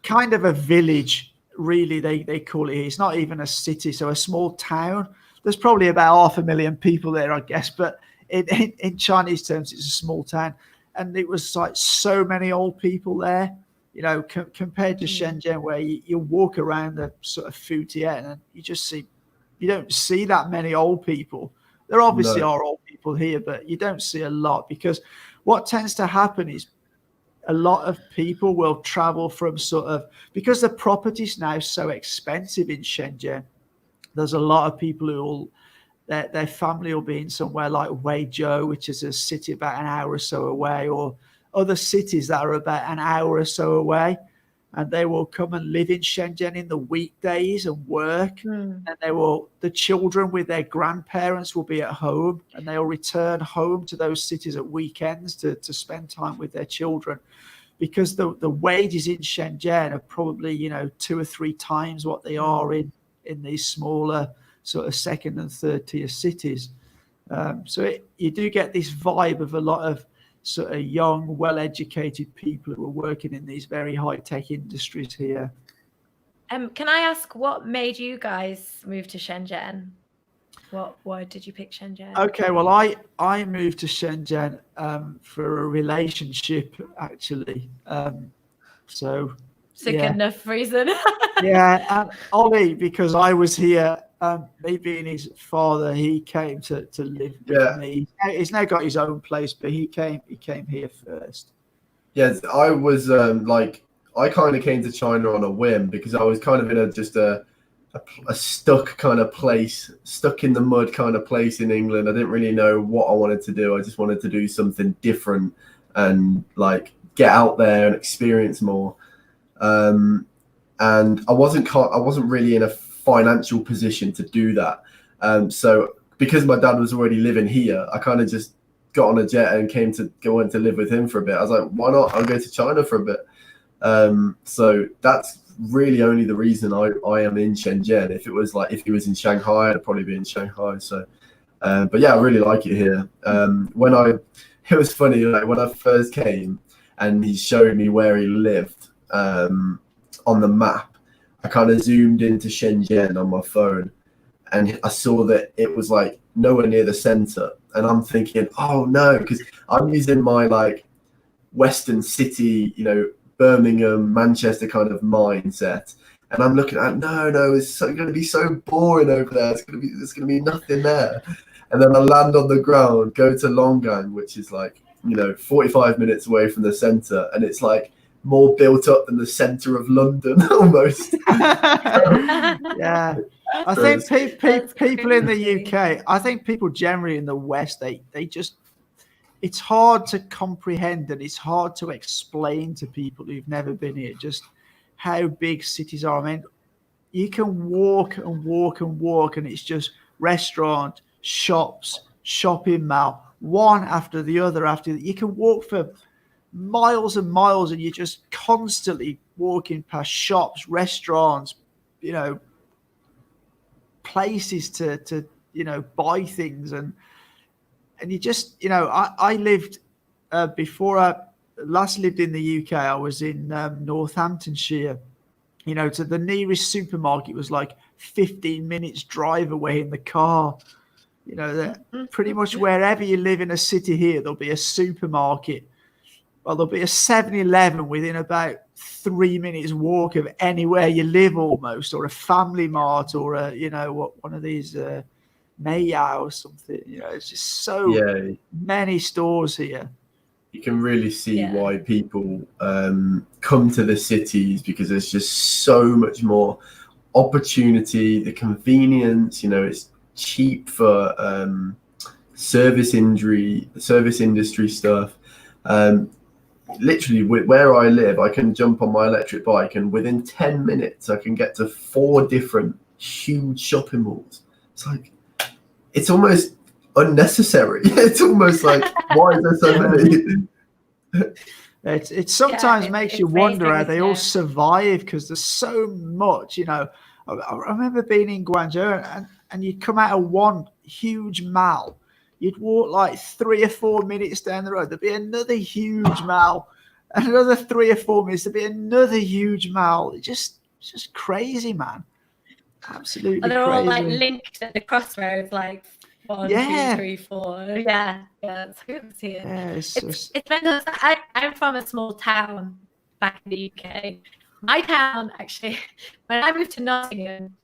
kind of a village, really. They call it. It's not even a city, so a small town. There's probably about 500,000 people there, I guess, but in Chinese terms, it's a small town. And it was like so many old people there, compared to Shenzhen, where you walk around the sort of Futian and you don't see that many old people. There obviously are old people here, but you don't see a lot, because what tends to happen is a lot of people will travel from because the property's now so expensive in Shenzhen, there's a lot of people who their family will be in somewhere like Weizhou, which is a city about an hour or so away, or other cities that are about an hour or so away. And they will come and live in Shenzhen in the weekdays and work. And the children with their grandparents will be at home, and they'll return home to those cities at weekends to spend time with their children, because the wages in Shenzhen are probably, 2 or 3 times what they are in these smaller sort of second and third tier cities. So you do get this vibe of a lot of sort of young, well-educated people who are working in these very high-tech industries here. Can I ask what made you guys move to Shenzhen? Why did you pick Shenzhen? Okay, well, I moved to Shenzhen for a relationship, actually. So it's a good enough reason. Yeah, and Oli, because I was here, me being his father, he came to live with me. He's now got his own place, but he came here first. Yes, I was I kind of came to China on a whim because I was kind of in a stuck kind of place, stuck in the mud kind of place in England. I didn't really know what I wanted to do. I just wanted to do something different and like get out there and experience more. And I wasn't really in a financial position to do that. So because my dad was already living here, I kind of just got on a jet and went to live with him for a bit. I was like, why not? I'll go to China for a bit. So that's really only the reason I am in Shenzhen. If he was in Shanghai, I'd probably be in Shanghai. So, but yeah, I really like it here. It was funny, like when I first came and he showed me where he lived, on the map, I kind of zoomed into Shenzhen on my phone and I saw that it was like nowhere near the center. And I'm thinking, oh no, because I'm using my like Western city, Birmingham, Manchester kind of mindset. And I'm looking at, no, it's going to be so boring over there. There's going to be nothing there. And then I land on the ground, go to Longgang, which is like, 45 minutes away from the center. And it's like more built up than the center of London almost. Yeah. I think people in the UK, I think people generally in the West, they just, it's hard to comprehend and it's hard to explain to people who've never been here just how big cities are. I mean, you can walk and walk and walk and it's just restaurant, shops, shopping mall, one after the other after you can walk for miles and miles and you're just constantly walking past shops, restaurants, places to buy things and you just I lived before I last lived in the UK. I was in Northamptonshire. To the nearest supermarket was like 15 minutes drive away in the car. Pretty much wherever you live in a city here, there'll be a supermarket. Well, there'll be a 7-Eleven within about 3 minutes walk of anywhere you live almost, or a Family Mart, or one of these Mayao or something. It's just so many stores here. You can really see why people come to the cities, because there's just so much more opportunity, the convenience, it's cheap for service industry stuff. Literally where I live, I can jump on my electric bike and within 10 minutes I can get to 4 different huge shopping malls. It's almost unnecessary. It's almost like, why is there so many? It sometimes makes you wonder how they all survive, because there's so much. I remember being in Guangzhou and you'd come out of one huge mall. You'd walk like 3 or 4 minutes down the road. There'd be another huge mall. And another 3 or 4 minutes, there'd be another huge mall. It's just crazy, man. Absolutely crazy. And they're all like linked at the crossroads, like 1, 2, 3, 4. Yeah, it's good to see it. Yeah, it's mental. I'm from a small town back in the UK. My town, actually, when I moved to Nottingham,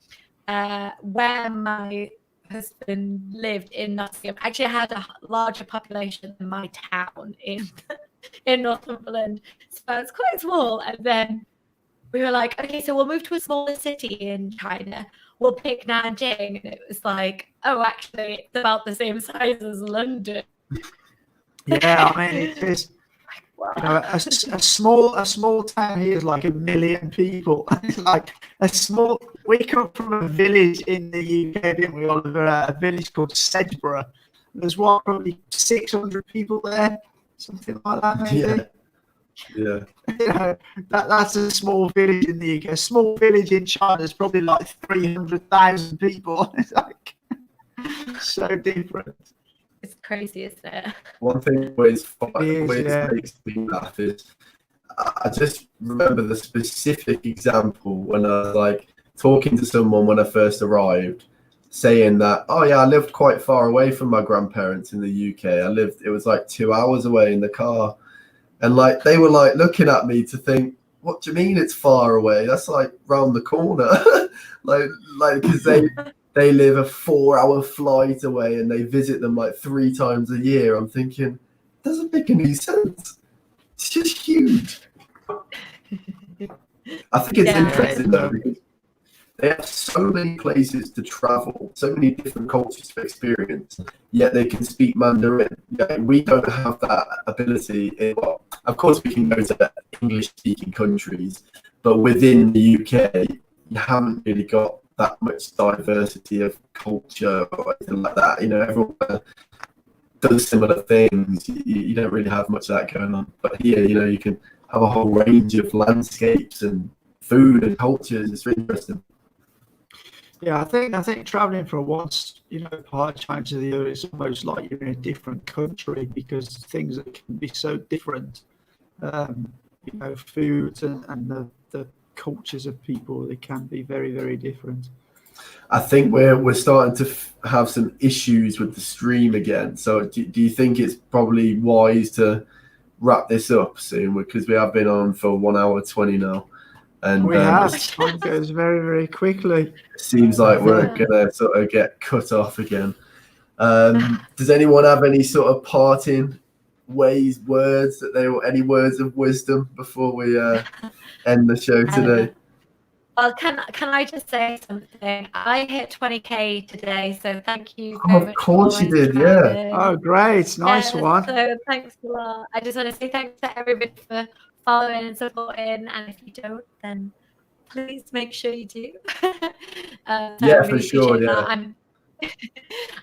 where my husband lived in Nottingham, actually had a larger population than my town in Northumberland. So it's quite small. And then we were like, okay, so we'll move to a smaller city in China. We'll pick Nanjing. And it was like, oh, actually, it's about the same size as London. Yeah, I mean, it is. A small town here is like 1 million people. It's like we come from a village in the UK, didn't we, Oliver? A village called Sedgeborough. There's probably 600 people there, something like that, maybe. Yeah. That's a small village in the UK. A small village in China is probably like 300,000 people. It's like so different. It's crazy, isn't it? One thing always yeah. makes me laugh is I just remember the specific example when I was like talking to someone when I first arrived, saying that, oh yeah, I lived quite far away from my grandparents in the UK. It was like 2 hours away in the car. And like they were like looking at me to think, what do you mean it's far away? That's like round the corner. like because they live a 4-hour flight away and they visit them like 3 times a year. I'm thinking, doesn't make any sense. It's just huge. I think it's interesting though, because they have so many places to travel, so many different cultures to experience, yet they can speak Mandarin. Yeah, we don't have that ability. Well, of course, we can go to English-speaking countries, but within the UK, you haven't really got that much diversity of culture or anything like that. You know, everyone does similar things. You don't really have much of that going on. But here, you know, you can have a whole range of landscapes and food and cultures. It's really interesting. Yeah, I think traveling from one, part of China to the other is almost like you're in a different country because things that can be so different. Foods and the cultures of people, they can be very, very different. I think we're starting to have some issues with the stream again. So do you think it's probably wise to wrap this up soon, because we have been on for 1 hour 20 now? And we have. Time goes very, very quickly. Seems like we're gonna sort of get cut off again. Does anyone have any sort of parting words any words of wisdom before we end the show today? Well, can I just say something? I hit 20K today, so thank you very much. Of course you did, yeah. Oh, great. Nice one. So thanks a lot. I just want to say thanks to everybody for following and supporting, and if you don't, then please make sure you do. Yeah, for sure. Yeah,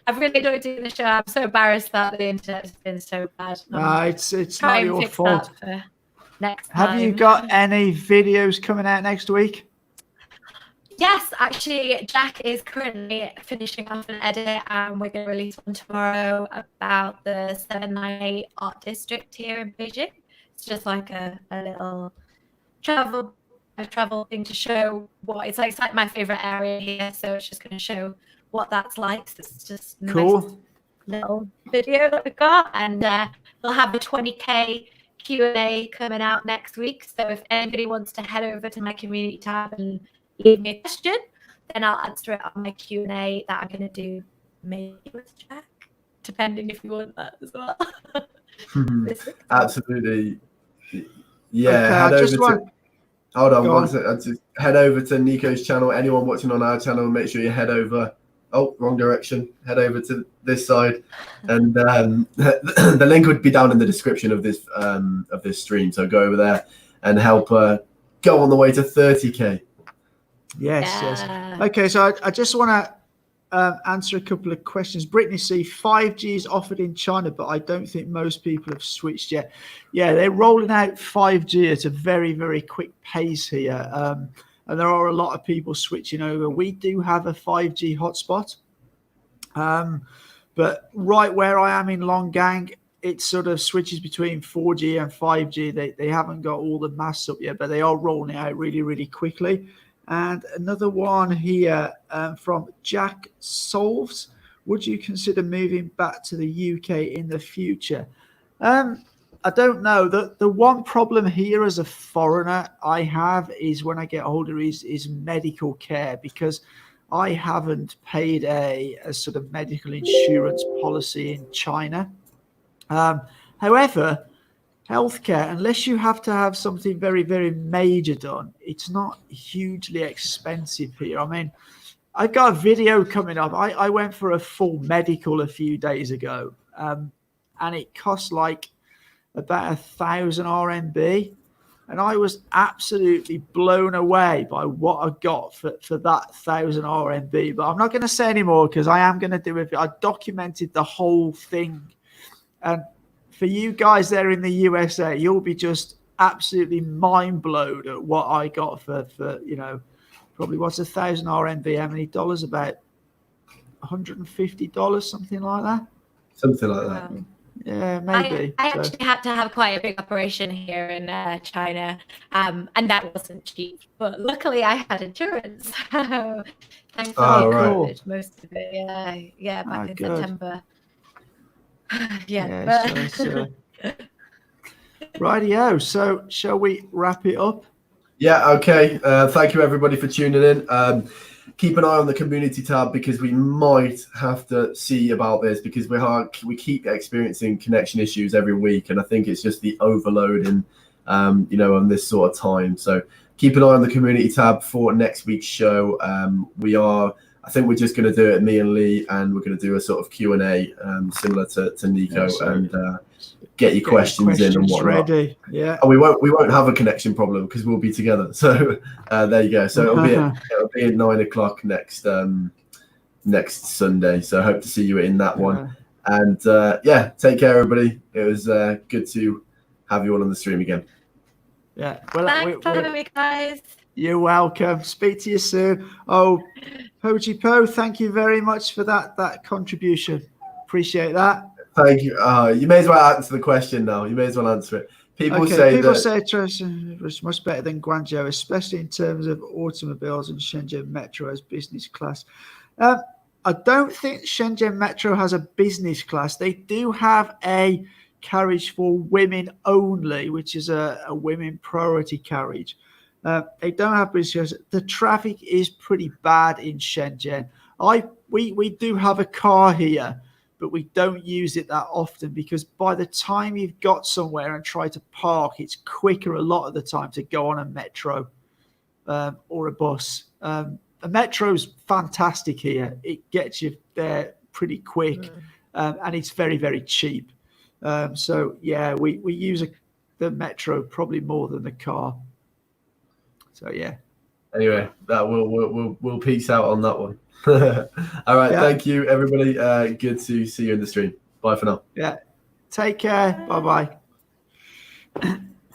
I've really enjoyed doing the show. I'm so embarrassed that the internet has been so bad. It's not your fault. Next Have time. you got any videos coming out next week? Yes, actually, Jack is currently finishing off an edit, and we're going to release one tomorrow about the 798 Art District here in Beijing. It's just like a little travel thing to show what it's like. It's like my favorite area here, so it's just going to show what that's like. So it's just a cool nice little video that we've got, and we'll have a 20K Q&A coming out next week. So if anybody wants to head over to my community tab and leave me a question, then I'll answer it on my Q&A that I'm going to do maybe with Jack, depending if you want that as well. Absolutely. Yeah, okay, hold on one second. Just head over to Nico's channel. Anyone watching on our channel, make sure you head over. Oh, wrong direction. Head over to this side, and the link would be down in the description of this stream. So go over there and help go on the way to 30K. Yes. Okay, so I just want to answer a couple of questions. Brittany C, 5G is offered in China, but I don't think most people have switched yet. Yeah, they're rolling out 5G at a very, very quick pace here. And there are a lot of people switching over. We do have a 5G hotspot. But right where I am in Longgang, it sort of switches between 4G and 5G. They haven't got all the masts up yet, but they are rolling it out really, really quickly. And another one here from Jack Solves. Would you consider moving back to the UK in the future? I don't know. The one problem here as a foreigner I have is when I get older is medical care, because I haven't paid a sort of medical insurance policy in China. However, healthcare, unless you have to have something very, very major done, it's not hugely expensive here. I mean, I've got a video coming up. I went for a full medical a few days ago, and it cost like about 1,000 RMB. And I was absolutely blown away by what I got for that 1,000 RMB. But I'm not going to say anymore because I am going to do it. I documented the whole thing. And for you guys there in the USA, you'll be just absolutely mind blown at what I got for probably what's 1,000 RMB, how many dollars? About $150, something like that. something like that. Wow. Yeah, maybe. I actually had to have quite a big operation here in China, and that wasn't cheap. But luckily, I had insurance. So thankfully, Oh, I right. covered most of it. Yeah, back in good. September. So rightio. So shall we wrap it up? Yeah, okay. Thank you everybody for tuning in. Keep an eye on the community tab because we might have to see about this because we keep experiencing connection issues every week, and I think it's just the overload in on this sort of time. So keep an eye on the community tab for next week's show. I think we're just going to do it, me and Lee, and we're going to do a sort of Q&A similar to Nico, and get your questions in and whatnot. Ready. Yeah. And we won't have a connection problem because we'll be together. So there you go. So it'll be at 9:00 next Sunday. So I hope to see you in that one. And take care, everybody. It was good to have you all on the stream again. Yeah. Well, thanks for having me, guys. You're welcome. Speak to you soon. Oh, Poji Po, thank you very much for that contribution. Appreciate that. Thank you. You may as well answer the question now. You may as well answer it. People say it was much better than Guangzhou, especially in terms of automobiles and Shenzhen Metro as business class. I don't think Shenzhen Metro has a business class. They do have a carriage for women only, which is a women priority carriage. They don't have business class. The traffic is pretty bad in Shenzhen. We do have a car here, but we don't use it that often because by the time you've got somewhere and try to park, it's quicker a lot of the time to go on a metro or a bus. The metro's fantastic here. It gets you there pretty quick, and it's very, very cheap. We use the metro probably more than the car. So yeah. Anyway, that we'll peace out on that one. All right, thank you everybody. Good to see you in the stream. Bye for now. Yeah. Take care. Bye-bye.